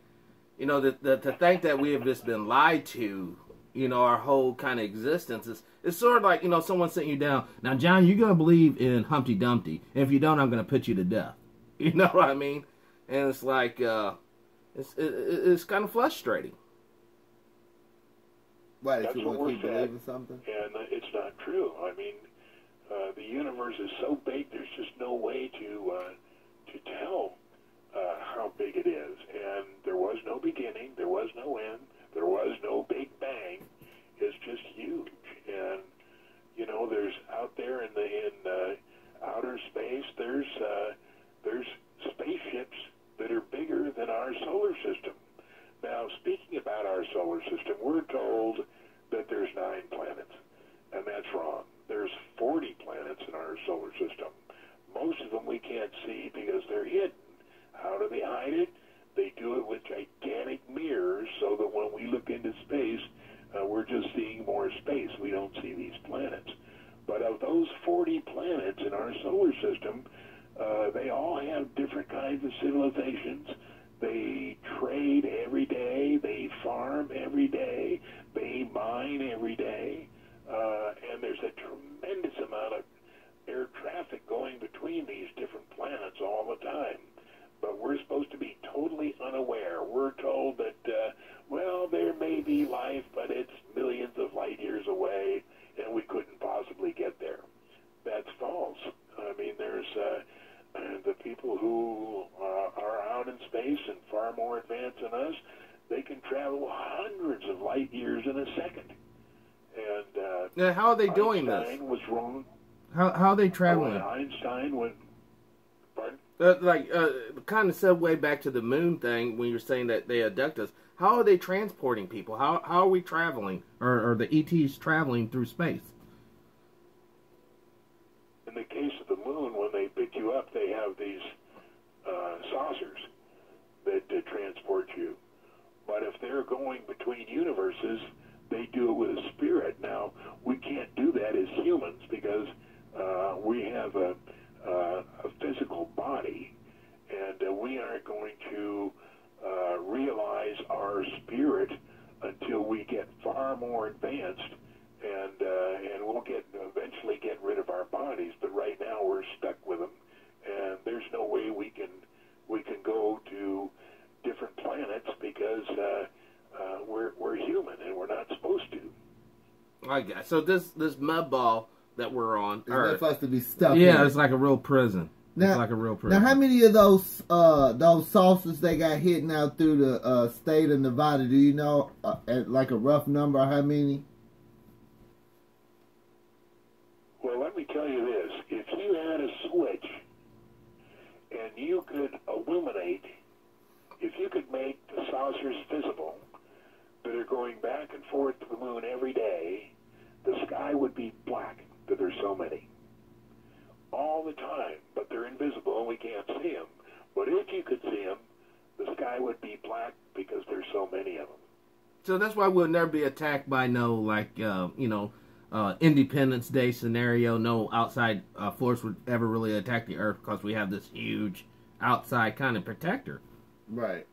you know, to think that we have just been lied to, you know, our whole kind of existence. It's sort of like, you know, someone sitting you down. Now, John, you're going to believe in Humpty Dumpty. And if you don't, I'm going to put you to death. You know what I mean? And it's like, it's kind of frustrating. Why, That's if you what want to we're keep fed, believing something? and it's not true. I mean, the universe is so big, there's just no way to tell how big it is. And there was no beginning, there was no end, there was no Big Bang. It's just huge. And you know, there's out there in outer space, there's spaceships that are bigger than our solar system. Now, speaking about our solar system, we're told that there's 9 planets, and that's wrong. There's 40 planets in our solar system. Most of them we can't see because they're hidden. How do they hide it? They do it with gigantic mirrors so that when we look into space, we're just seeing more space. We don't see these planets. But of those 40 planets in our solar system, they all have different kinds of civilizations. They trade every day. They farm every day. They mine every day. And there's a tremendous amount of air traffic going between these different planets all the time. But we're supposed to be totally unaware. We're told that, well, there may be life, but it's millions of light years away, and we couldn't possibly get there. That's false. I mean, there's the people who are out in space and far more advanced than us. They can travel hundreds of light years in a second. And now, how are they doing Einstein this? was wrong. How are they traveling? Einstein went. Pardon? Kind of segue back to the moon thing when you're saying that they abduct us. How are they transporting people? How are we traveling, or the ETs traveling through space? In the case of the moon, when they pick you up, they have these saucers that transport you. But if they're going between universes, they do it with a spirit. Now, we can't do that as humans because we have a physical body, and we aren't going to realize our spirit until we get far more advanced, and we'll eventually get rid of our bodies. But right now we're stuck with them, and there's no way we can go to different planets because we're human and we're not supposed to. I guess. So this mud ball that we're on, It's supposed to be stuck in. Yeah, it's like a real prison. Now, it's like a real prison. Now, how many of those saucers they got hidden out through the state of Nevada? Do you know, at like a rough number, how many? Well, let me tell you this. If you had a switch and you could illuminate, if you could make the saucers visible that are going back and forth to the moon every day, the sky would be black, that there's so many. All the time, but they're invisible and we can't see them. But if you could see them, the sky would be black because there's so many of them. So that's why we'll never be attacked by Independence Day scenario. No outside force would ever really attack the Earth because we have this huge outside kind of protector. Right.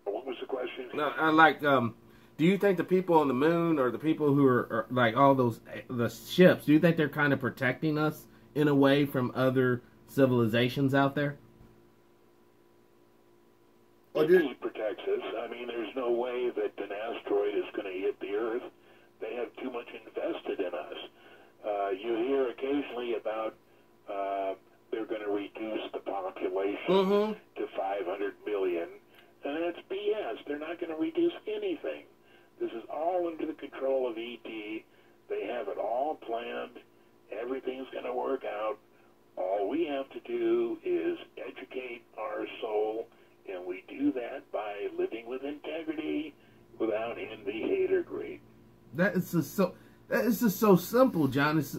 What was the question? No, do you think the people on the moon or the people who are like all the ships, do you think they're kind of protecting us in a way from other civilizations out there? It protects us. I mean, there's no way that an asteroid is going to hit the Earth. They have too much invested in us. You hear occasionally about they're going to reduce the population to 500 million, and that's BS. They're not going to reduce anything. This is all under the control of ET. They have it all planned. Everything's going to work out. All we have to do is educate our soul, and we do that by living with integrity, without envy, hate, or greed. That is just so simple, John. It's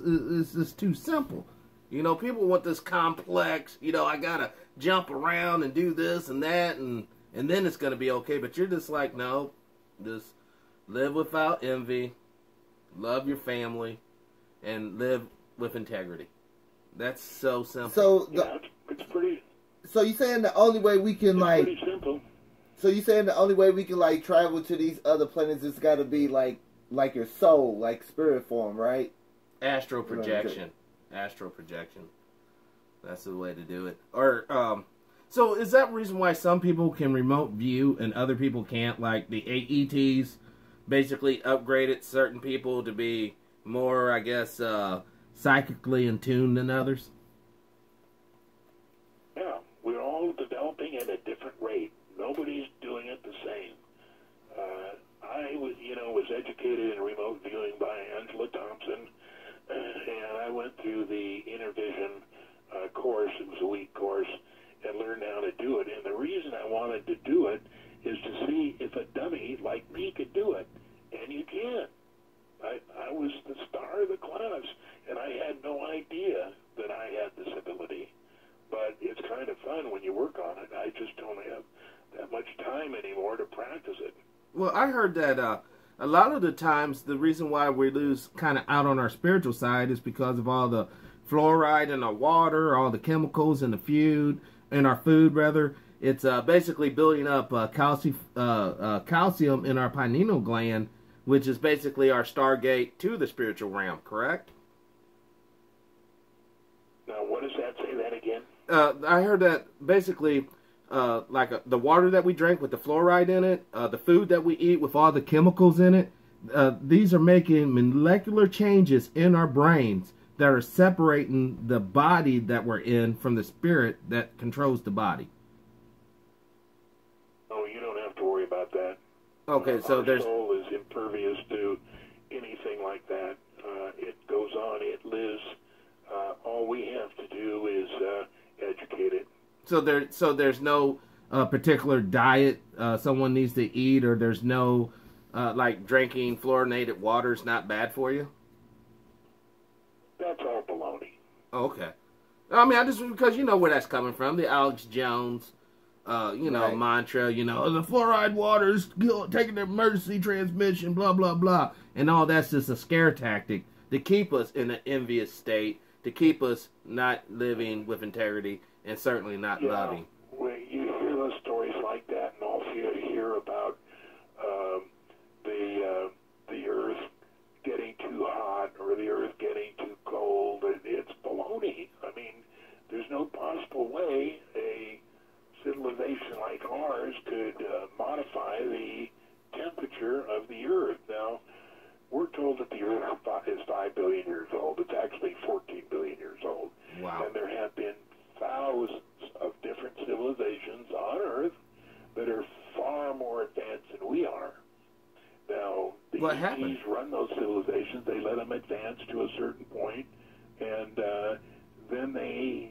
just too simple. You know, people want this complex, you know, I gotta jump around and do this and that, and then it's gonna be okay. But you're just like, no, just live without envy, love your family, and live with integrity. That's so simple. So it's pretty. So you saying the only way we can Pretty simple. So you saying the only way we can like travel to these other planets is got to be like your soul, like spirit form, right? Astral projection. Astral projection. That's the way to do it. Or so is that reason why some people can remote view and other people can't? Like the AETs basically upgraded certain people to be more, I guess, psychically in tune than others? Yeah, we're all developing at a different rate. Nobody's doing it the same. I was educated in remote viewing by Angela Thompson, and I went through the Intervision course. It was a week course, and learned how to do it. And the reason I wanted to do it is to see if a dummy like me could do it, and you can. I was the star of the class, and I had no idea that I had this ability. But it's kind of fun when you work on it. I just don't have that much time anymore to practice it. Well, I heard that a lot of the times the reason why we lose kind of out on our spiritual side is because of all the fluoride in our water, all the chemicals in the food, rather. It's basically building up calcium in our pineal gland, which is basically our stargate to the spiritual realm, correct? Now, what does that say that again? I heard that basically the water that we drink with the fluoride in it, the food that we eat with all the chemicals in it, these are making molecular changes in our brains that are separating the body that we're in from the spirit that controls the body. Oh, you don't have to worry about that. Okay, so our soul is impervious to anything like that. It goes on, it lives. All we have to do is educate it. So there's no particular diet someone needs to eat, or there's no like drinking fluorinated water is not bad for you? That's all baloney. Oh, okay. I mean, I just because you know where that's coming from, the Alex Jones, Right. mantra, the fluoride water is taking the emergency transmission, blah blah blah, and all that's just a scare tactic to keep us in an envious state, to keep us not living with integrity, and certainly not loving. When you hear those stories like that, and also you hear about the Earth getting too hot or the Earth getting too cold, it's baloney. I mean, there's no possible way a civilization like ours could modify the temperature of the Earth. Now, we're told that the Earth is 5 billion years old. It's actually 14 billion years old. Wow. And there have been thousands of different civilizations on Earth that are far more advanced than we are. Now, the What happened? ETs run those civilizations. They let them advance to a certain point, and then they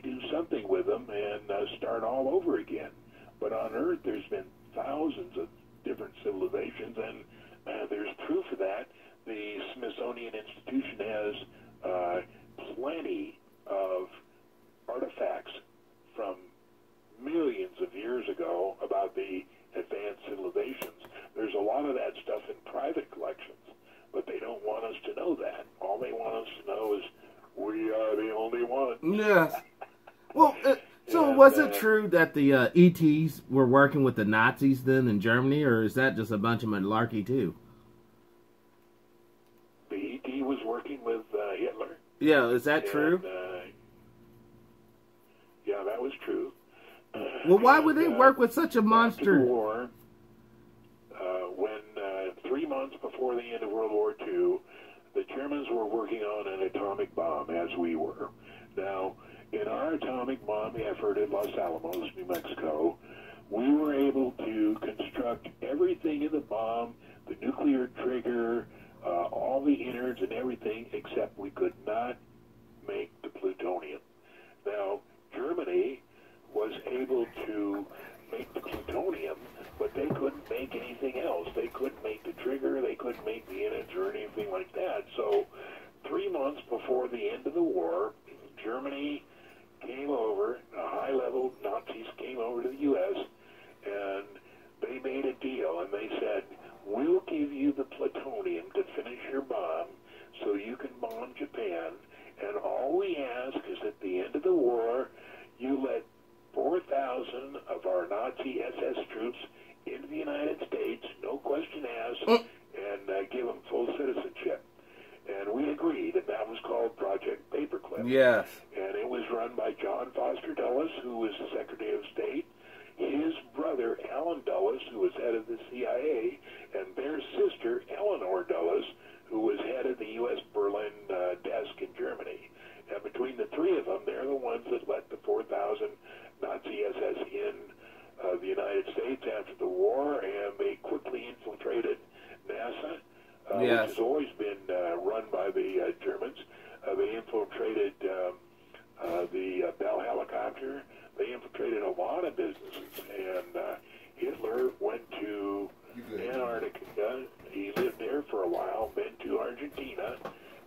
do something with them and start all over again. But on Earth, there's been thousands of different civilizations, and there's proof of that. The Smithsonian Institution has plenty of artifacts from millions of years ago about the advanced civilizations. There's a lot of that stuff in private collections, but they don't want us to know that. All they want us to know is we are the only ones. Yes. Well, so was it true that the ETs were working with the Nazis then in Germany, or is that just a bunch of malarkey too? The ET was working with Hitler. Yeah, is that true? Yeah, that was true. Well, why would they work with such a After monster? the war, when 3 months before the end of World War II, the Germans were working on an atomic bomb, as we were. Now, in our atomic bomb effort at Los Alamos, New Mexico, we were able to construct everything in the bomb, the nuclear trigger, all the innards and everything, except we could not make the plutonium. Now, Germany was able to make the plutonium, but they couldn't make anything else. They couldn't make the trigger, they couldn't make the innards or anything like that. So 3 months before the end of the war, Germany came over, high-level Nazis came over to the U.S., and they made a deal, and they said, we'll give you the plutonium to finish your bomb so you can bomb Japan, and all we ask is at the end of the war, you let 4,000 of our Nazi SS troops into the United States, no question asked, and give them full citizenship. And we agreed, and that was called Project Paperclip. Yes. And it was run by John Foster Dulles, who was the Secretary of State, his brother Alan Dulles, who was head of the CIA, and their sister Eleanor Dulles, who was head of the U.S. Berlin desk in Germany. And between the three of them, they're the ones that let the 4,000 Nazi SS in the United States after the war, and they quickly infiltrated NASA, which has always been run by the Germans. They infiltrated the Bell helicopter. They infiltrated a lot of businesses, and Hitler went to Antarctica. He lived there for a while, been to Argentina,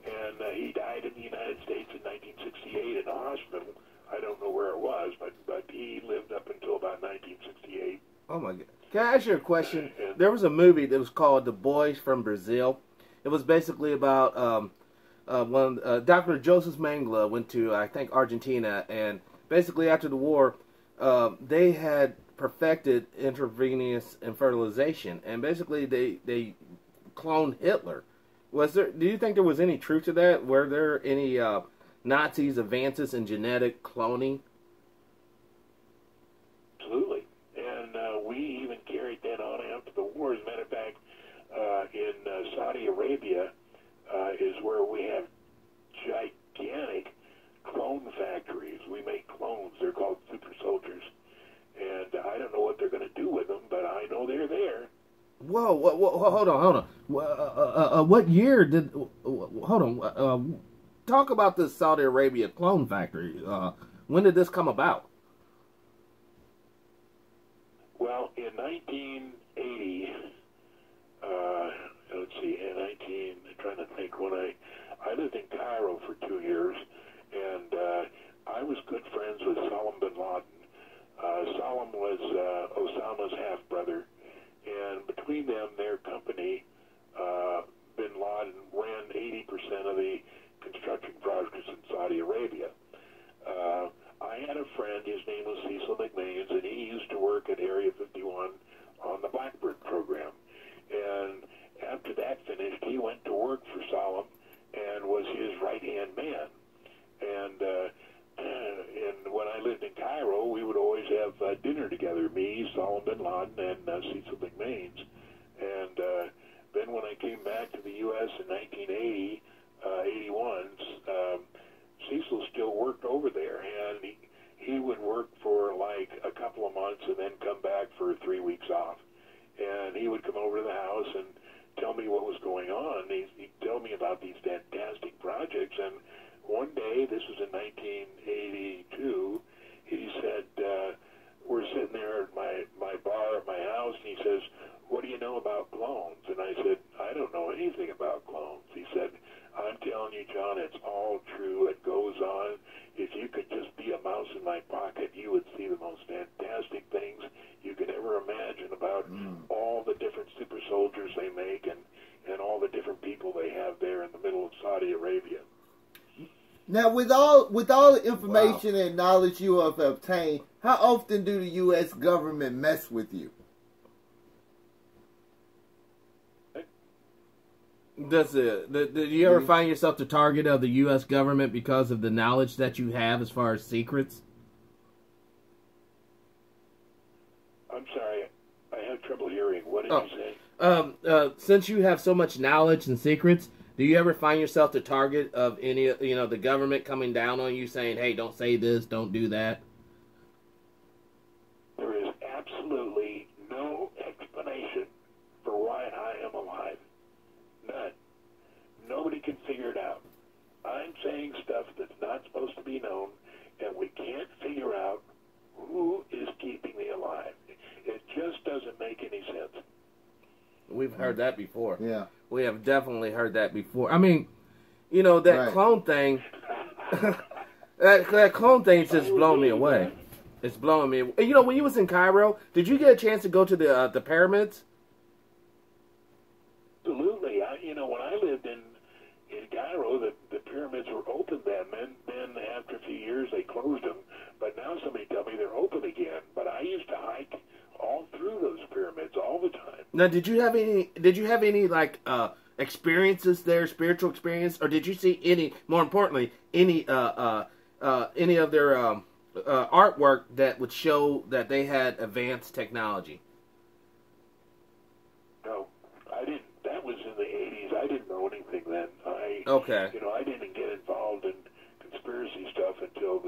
and he died in the United States in 1968 in a hospital. I don't know where it was, but he lived up until about 1968. Oh my God! Can I ask you a question? There was a movie that was called "The Boys from Brazil." It was basically about when Dr. Joseph Mengele went to, I think, Argentina, and basically after the war, they had perfected intravenous fertilization, and basically they cloned Hitler. Do you think there was any truth to that? Were there any Nazis' advances in genetic cloning? Absolutely, and we even carried that on after the war. As a matter of fact, in Saudi Arabia is where we have gigantic clone factories. We make clones. They're called super soldiers. And I don't know what they're going to do with them, but I know they're there. Whoa, hold on. What year did... Hold on. Talk about this Saudi Arabia clone factory. When did this come about? Well, in 1980... let's see, I'm trying to think, when I lived in Cairo for 2 years, and I was good friends with Salam bin Laden. Salam was Osama's half-brother, and between them, their company, bin Laden, ran 80% of the construction projects in Saudi Arabia. I had a friend, his name was Cecil McMahons, and he used to work at Area 51 on the Blackbird program. And after that finished, he went to work for Salam and was his right-hand man. And when I lived in Cairo, we would always have dinner together, me, Salam bin Laden, and Cecil McMahons. And then when I came back to the U.S. in 1980, 81, Cecil still worked over there, and he would work for like a couple of months and then come back for 3 weeks off. And he would come over to the house and tell me what was going on. He'd tell me about these fantastic projects. And one day, this was in 1982, he said, we're sitting there at my bar at my house, and he says, what do you know about clones? And I said, I don't know anything about clones. He said, I'm telling you, John, it's all true. It goes on. If you could just be a mouse in my pocket, you would see the most fantastic things you could ever imagine about all the different super soldiers they make and all the different people they have there in the middle of Saudi Arabia. Now, with all the information and knowledge you have obtained, how often do the U.S. government mess with you? That's it. Did you ever find yourself the target of the U.S. government because of the knowledge that you have as far as secrets? I'm sorry, I have trouble hearing. What did you say? Since you have so much knowledge and secrets, do you ever find yourself the target of any, the government coming down on you saying, hey, don't say this, don't do that? There is absolutely no explanation for why I am alive. None. Nobody can figure it out. I'm saying stuff that's not supposed to be known, and we can't figure out who is keeping me alive. It just doesn't make any sense. We've heard that before. Yeah. We have definitely heard that before. I mean, that clone thing, that clone thing's just blowing me away. It's blowing me away. When you was in Cairo, did you get a chance to go to the pyramids? Absolutely. When I lived in Cairo, the pyramids were open then. Then after a few years, they closed them. But now somebody tell me they're open again. But I used to hike all through those pyramids all the time. Now, did you have any like experiences there, spiritual experience, or did you see any? More importantly, any of their artwork that would show that they had advanced technology? No, I didn't. That was in the 80s. I didn't know anything then. Okay. I didn't get involved in conspiracy stuff until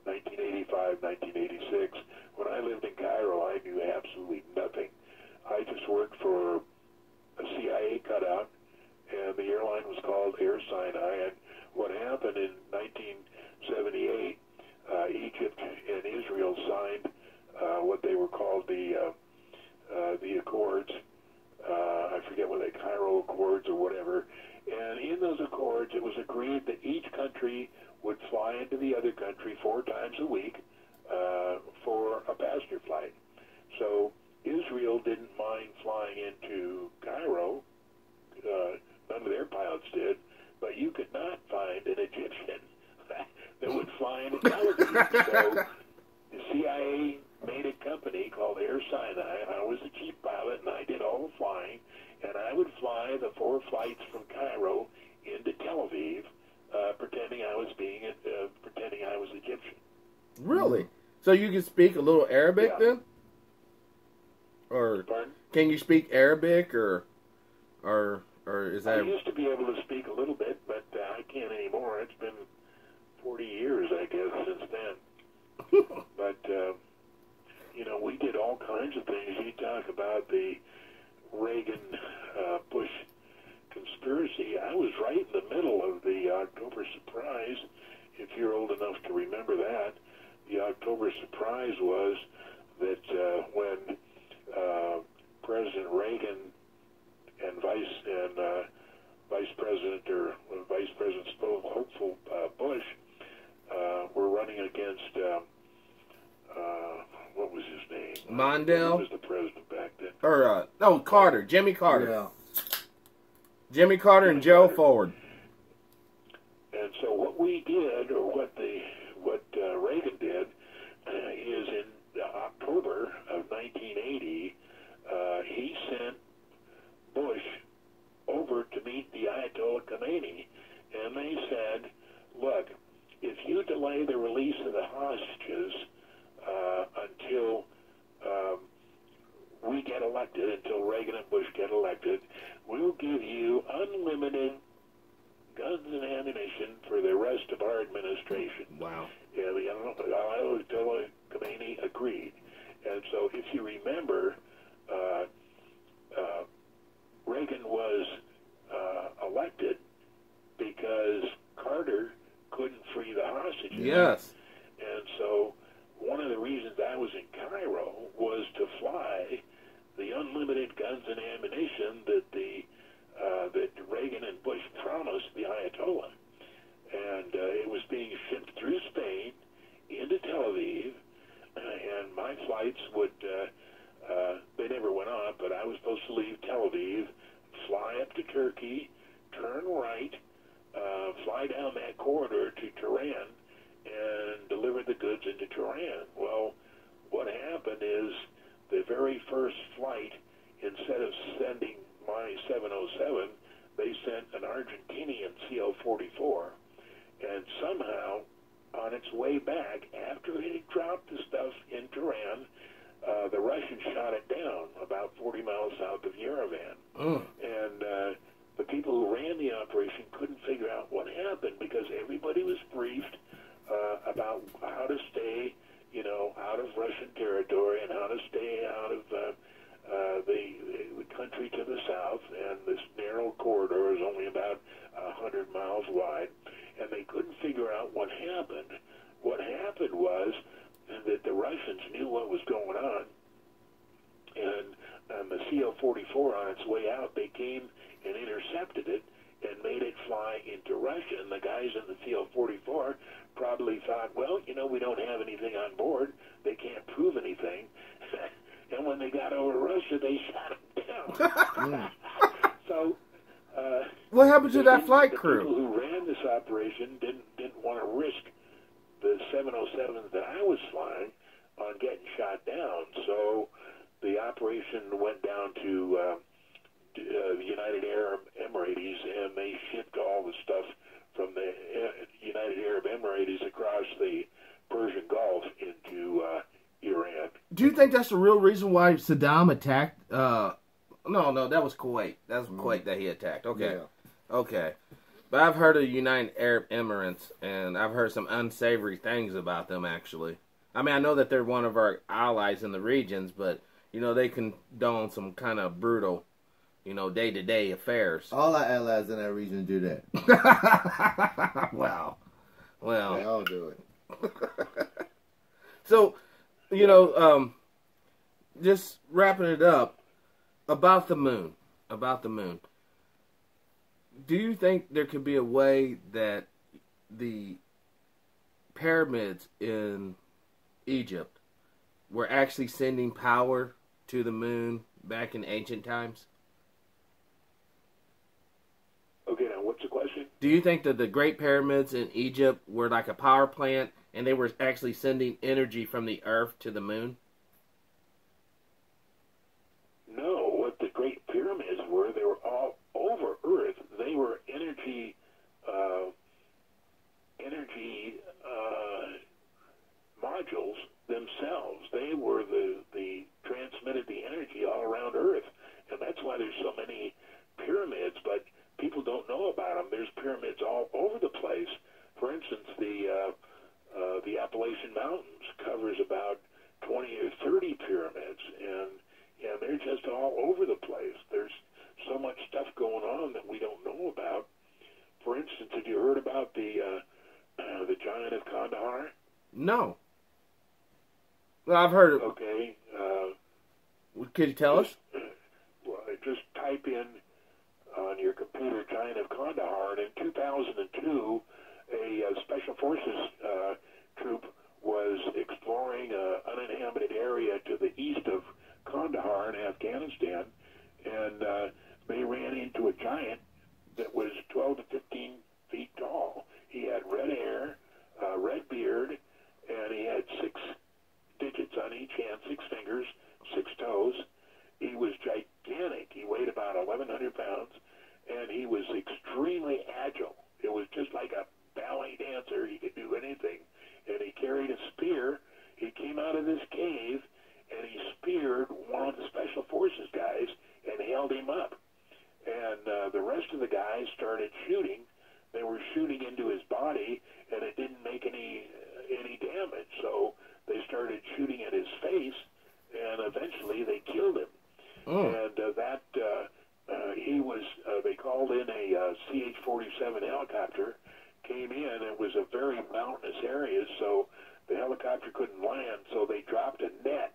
1985, 1986. When I lived in Cairo, I knew absolutely nothing. I just worked for a CIA cutout, and the airline was called Air Sinai. And what happened in 1978, Egypt and Israel signed what they were called the Accords. I forget what Cairo Accords or whatever. And in those accords, it was agreed that each country would fly into the other country 4 times a week for a passenger flight. So Israel didn't mind flying into Cairo. None of their pilots did. But you could not find an Egyptian that would fly into Tel Aviv. So the CIA made a company called Air Sinai. I was the chief pilot, and I did all the flying. And I would fly the 4 flights from Cairo into Tel Aviv, pretending I was Egyptian. Really? So you can speak a little Arabic then? Or Pardon? Can you speak Arabic or is that? I used to be able to speak a little bit, but I can't anymore. It's been 40 years, I guess, since then. But we did all kinds of things. You talk about the Reagan-Bush conspiracy. I was right in the middle of the October surprise, if you're old enough to remember that. The October surprise was that when President Reagan and Vice President hopeful Bush were running against what was his name? Mondale? Who was the president back then? Or Carter, Jimmy Carter. Yeah. Jimmy Carter and Gerald Ford. And so what we did, or what Reagan did, is in October of 1980, he sent Bush over to meet the Ayatollah Khomeini, and they said, look, if you delay the release of the hostages until we get elected, until Reagan and Bush get elected, we'll give you unlimited guns and ammunition for the rest of our administration. Wow. Yeah, the Ayatollah Khomeini agreed. And so if you remember, Reagan was elected because Carter couldn't free the hostages. Yes. And so one of the reasons I was in Cairo was to fly the unlimited guns and ammunition that that Reagan and Bush promised the Ayatollah. And it was being shipped through Spain into Tel Aviv, and my flights would, they never went on, but I was supposed to leave Tel Aviv, fly up to Turkey, turn right, fly down that corridor to Tehran, and deliver the goods into Tehran. Well, what happened is the very first flight, instead of sending my 707, they sent out of Russian territory and how to stay out of the country to the south. And this narrow corridor is only about 100 miles wide. And they couldn't figure out what happened. What happened was that the Russians knew what was going on. And the CL-44 on its way out, they came and intercepted it and made it fly into Russia. And the guys in the CL-44 probably thought, well, you know, we don't have anything on board. They can't prove anything. And when they got over Russia, they shot them down. So, what happened to that flight crew? The people who ran this operation didn't want to risk the 707s that I was flying on getting shot down. So the operation went down to the United Arab Emirates, and they shipped all the stuff from the United Arab Emirates across the Persian Gulf into Iran. Do you think that's the real reason why Saddam attacked? No, that was Kuwait. That was Kuwait that he attacked. Okay, yeah. Okay. But I've heard of United Arab Emirates, and I've heard some unsavory things about them, actually. I mean, I know that they're one of our allies in the regions, but, you know, they condone some kind of brutal, you know, day-to-day affairs. All our allies in that region do that. Wow. Well. They all do it. So, you know, just wrapping it up, about the moon. Do you think there could be a way that the pyramids in Egypt were actually sending power to the moon back in ancient times? Okay, now what's the question? Do you think that the Great Pyramids in Egypt were like a power plant and they were actually sending energy from the earth to the moon? No, what the Great Pyramids were, they were all over Earth. They were energy modules themselves. They were the transmitted the energy all around Earth, and that's why there's so many pyramids. But people don't know about them. There's pyramids all over the place. For instance, the Appalachian Mountains covers about 20 or 30 pyramids, and they're just all over the place. There's so much stuff going on that we don't know about. For instance, have you heard about the Giant of Kandahar? No. Well, I've heard of. Okay. Could you tell us? Just type in on your computer Giant of Kandahar, and in 2002, a Special Forces troop was exploring an uninhabited area to the east of Kandahar in Afghanistan, and they ran into a giant that was 12 to 15 feet tall. He had red hair, red beard, and he had 6 digits on each hand, 6 fingers, 6 toes. He was gigantic. He weighed about 1,100 pounds, and he was extremely agile. It was just like a ballet dancer. He could do anything. And he carried a spear. He came out of this cave, and he speared one of the Special Forces guys and held him up. And the rest of the guys started shooting. They were shooting into his body, and it didn't make any damage. So they started shooting at his face, and eventually they killed him. Oh. And he was, they called in a CH-47 helicopter, came in. It was a very mountainous area, so the helicopter couldn't land, so they dropped a net.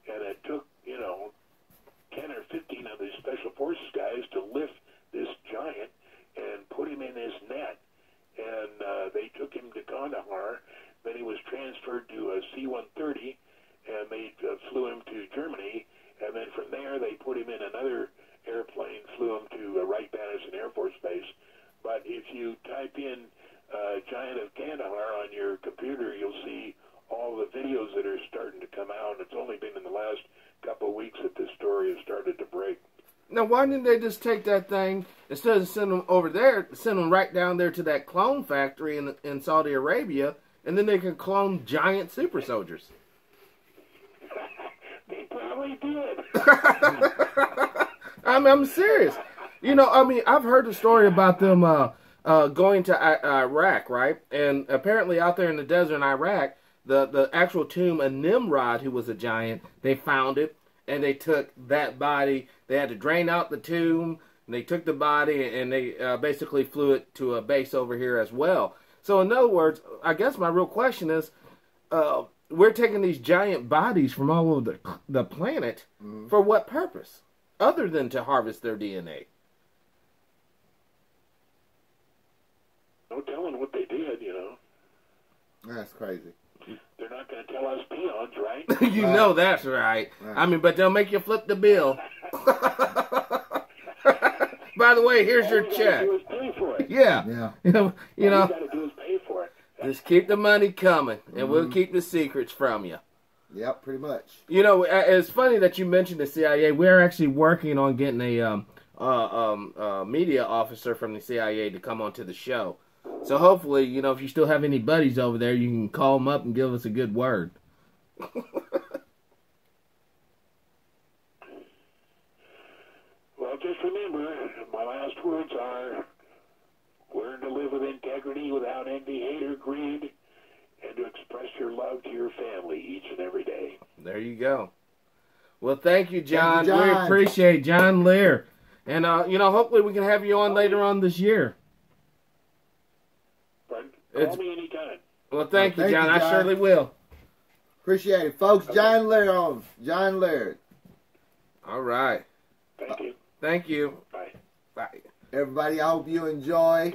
And it took, 10 or 15 of the Special Forces guys to lift this giant and put him in this net. And they took him to Kandahar. Then he was transferred to a C-130, and they flew him to Germany. And then from there, they put him in another airplane, flew him to Wright-Patterson Air Force Base. But if you type in Giant of Kandahar on your computer, you'll see all the videos that are starting to come out. It's only been in the last couple of weeks that this story has started to break. Now, why didn't they just take that thing, instead of sending them over there, send them right down there to that clone factory in Saudi Arabia, and then they can clone giant super soldiers? They probably did. I'm serious. I've heard the story about them going to Iraq, right? And apparently out there in the desert in Iraq, the actual tomb of Nimrod, who was a giant. They found it, and they took that body. They had to drain out the tomb, and they took the body, and they basically flew it to a base over here as well. So in other words, I guess my real question is, we're taking these giant bodies from all over the planet for what purpose, other than to harvest their DNA? No telling what they did, you know. That's crazy. They're not going to tell us peons, right? You know that's right. I mean, but they'll make you flip the bill. By the way, here's your check. All you got to do is pay for it. Yeah. Yeah. You know. All you got to do is pay for it. Just keep the money coming, and we'll keep the secrets from you. Yep, pretty much. You know, it's funny that you mentioned the CIA. We're actually working on getting a media officer from the CIA to come onto the show. So hopefully, you know, if you still have any buddies over there, you can call them up and give us a good word. Well, just remember, my last words are, learn to live with integrity without envy, hate, or greed, and to express your love to your family each and every day. There you go. Well, thank you, John. Thank you, John. We appreciate John Lear. And, you know, hopefully we can have you on later on this year. Call me anytime. Well, thank you, John. I surely will. Appreciate it, folks. John Lear on. John Lear. All right. Thank you. Thank you. Bye. Bye. Everybody, I hope you enjoy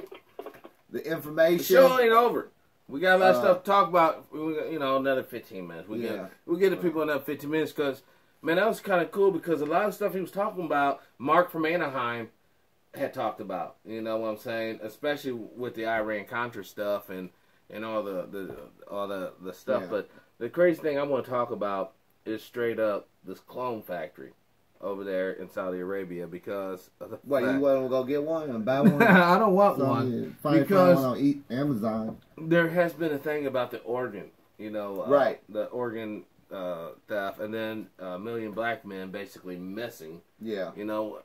the information. The show ain't over. We got a lot of stuff to talk about. You know, another 15 minutes. We'll get the people another 15 minutes because, man, that was kind of cool because a lot of stuff he was talking about, Mark from Anaheim had talked about. You know what I'm saying? Especially with the Iran-Contra stuff and all the stuff. Yeah. But the crazy thing I want to talk about is straight up this clone factory over there in Saudi Arabia because of the What, fact, you want to go get one and buy one? I don't want So, one find because one on Amazon. there has been a thing about the organ, you know, Right. the organ theft, and then a million black men basically missing. Yeah. You know,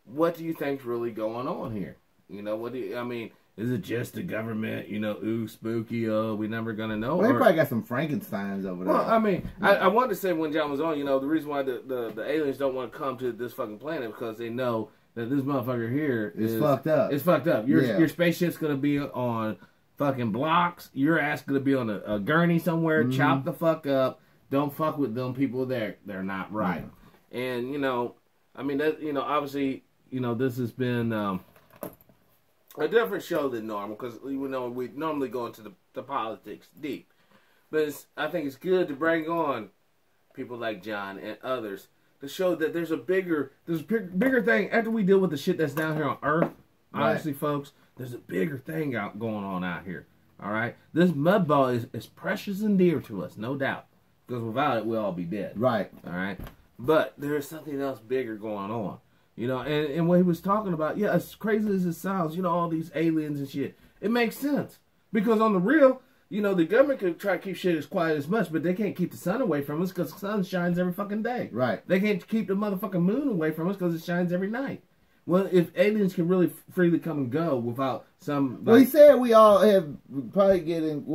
what do you think's really going on here? You know, what do you, I mean? Is it just the government? You know, ooh, spooky. Oh, we never gonna know. Well, they probably got some Frankensteins over there. Well, I mean, I wanted to say when John was on, you know, the reason why the aliens don't want to come to this fucking planet because they know that this motherfucker here is fucked up. It's fucked up. Your spaceship's gonna be on fucking blocks. Your ass gonna be on a gurney somewhere. Chop the fuck up. Don't fuck with them people there. They're not right. Yeah. And you know, I mean, that, you know, obviously, you know, this has been a different show than normal because you know we normally go into the politics deep, but I think it's good to bring on people like John and others to show that there's a bigger thing after we deal with the shit that's down here on Earth. Honestly, folks, there's a bigger thing going on out here. All right, this mud ball is precious and dear to us, no doubt, because without it we'll all be dead. Right. All right, but there's something else bigger going on. You know, and what he was talking about, yeah, as crazy as it sounds, you know, all these aliens and shit, it makes sense. Because on the real, you know, the government could try to keep shit as quiet as much, but they can't keep the sun away from us because the sun shines every fucking day. Right. They can't keep the motherfucking moon away from us because it shines every night. Well, if aliens can really freely come and go without some... Like, well, he said we all have probably getting,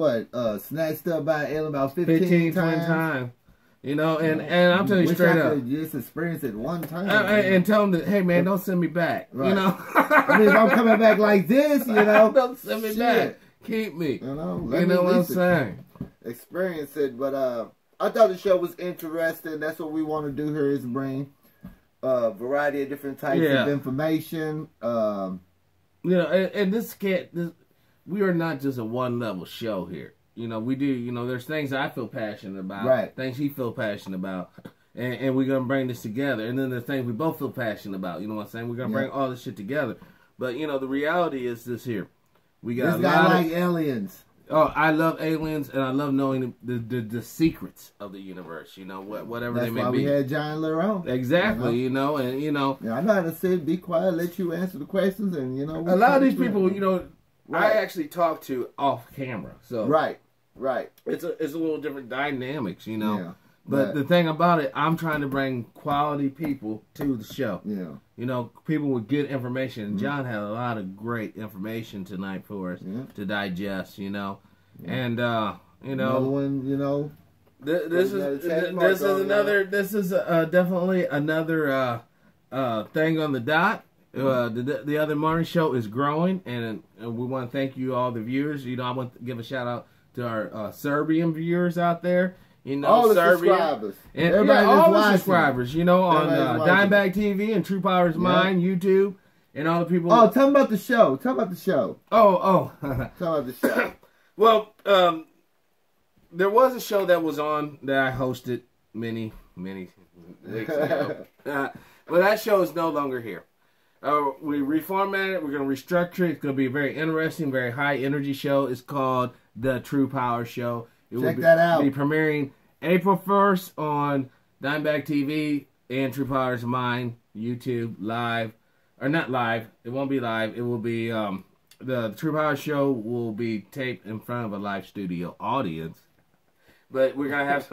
snatched up by an alien about 15 times. You know, and I'm telling you straight up. Just experience it one time. And tell them that, hey, man, don't send me back. Right. You know? I mean, if I'm coming back like this, you know. Don't send me back. Keep me. You know what I'm saying? Experience it. But I thought the show was interesting. That's what we want to do here is bring a variety of different types of information. You know, and we are not just a one-level show here. You know, we do, you know, there's things I feel passionate about, things he feel passionate about, and we're going to bring this together. And then there's things we both feel passionate about, you know what I'm saying? We're going to bring all this shit together. But, you know, the reality is this here. We got this guy like aliens. Oh, I love aliens, and I love knowing the secrets of the universe, you know, whatever they may be. That's why we had John Lear on. Exactly, you know, and, you know. Yeah, I know how to sit, be quiet, let you answer the questions, and, you know. A lot of these people, you know, I actually talk to off camera, so. Right. It's a little different dynamics, you know. Yeah, but the thing about it, I'm trying to bring quality people to the show. Yeah. You know, people with good information. And John had a lot of great information tonight for us to digest, you know. And, You know, another one, you know. This is definitely another thing on the dot. The other morning show is growing, and we want to thank you all the viewers. You know, I want to give a shout out to our Serbian viewers out there. You know, all the Serbia, subscribers, and all the subscribers. You know, on Dimebag TV and True Powers Mind, YouTube, and all the people. Oh, tell them about the show. Tell them about the show. Oh. Tell them about the show. Well, there was a show that was on that I hosted many weeks ago. But that show is no longer here. We reformatted it. We're going to restructure it. It's going to be a very interesting, very high energy show. It's called The True Power Show. Check that out. Be premiering April 1st on Dimebag TV and True Powers Mind, YouTube, live. Or not live. It won't be live. It will be, the True Power Show will be taped in front of a live studio audience. But we're gonna have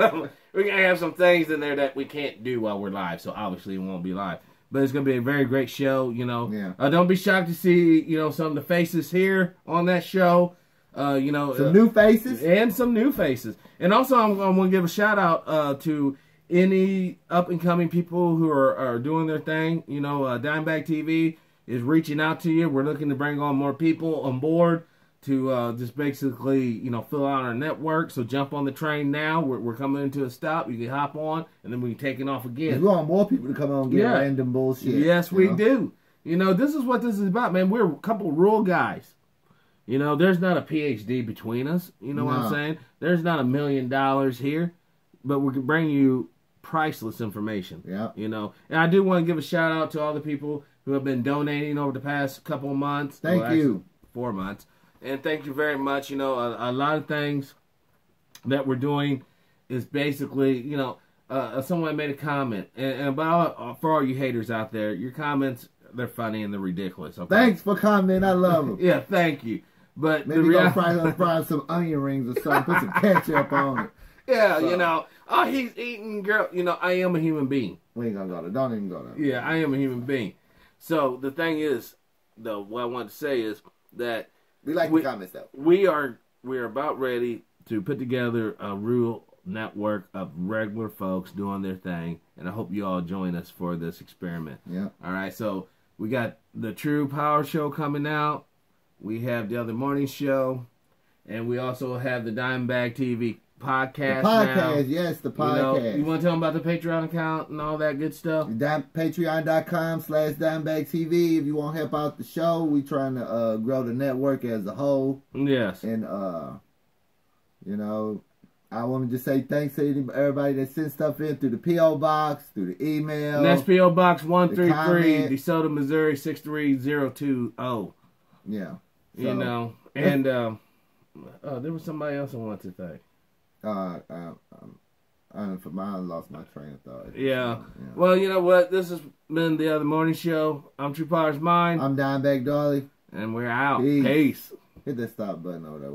some things in there that we can't do while we're live, so obviously it won't be live. But it's gonna be a very great show, you know. Yeah. Don't be shocked to see, you know, some of the faces here on that show. You know, some new faces and some new faces. And also, I'm gonna give a shout out to any up and coming people who are doing their thing. You know, Dimebag TV is reaching out to you. We're looking to bring on more people on board to just basically, you know, fill out our network. So jump on the train now. We're coming into a stop. You can hop on, and then we can take it off again. We want more people to come on and get random bullshit. Yes, we do. You know, this is what this is about, man. We're a couple rural guys. You know, there's not a PhD between us. You know what I'm saying? There's not $1 million here. But we can bring you priceless information. Yeah. You know, and I do want to give a shout out to all the people who have been donating over the past couple of months. Thank you. 4 months. And thank you very much. You know, a lot of things that we're doing is basically, you know, someone made a comment. And about for all you haters out there, your comments, they're funny and they're ridiculous. Okay? Thanks for commenting. I love them. Yeah, thank you. But maybe we're going to fry some onion rings or something. Put some ketchup on it. Yeah, so, you know, oh, he's eating, girl. You know, I am a human being. We ain't going to go there. Don't even go there. Yeah, I am a human being. So the thing is, though, what I want to say is that we like the comments, though. We are about ready to put together a real network of regular folks doing their thing, and I hope you all join us for this experiment. Yeah. All right, so we got the True Power Show coming out. We have the Other Morning Show, and we also have the Dimebag TV podcast. The podcast, now. yes, the podcast. You want to tell them about the Patreon account and all that good stuff? Patreon.com/DimebagTV. If you want to help out the show, we trying to grow the network as a whole. Yes. And, you know, I want to just say thanks to everybody that sent stuff in through the P.O. Box, through the email. And that's P.O. Box 133, DeSoto, Missouri 63020. Yeah. So, you know, and there was somebody else I wanted to thank. I lost my train of thought. Yeah. Well, you know what? This has been the Other Morning Show. I'm True Powers Mind. I'm Dimebag Dolly. And we're out. Peace. Peace. Hit that stop button over there.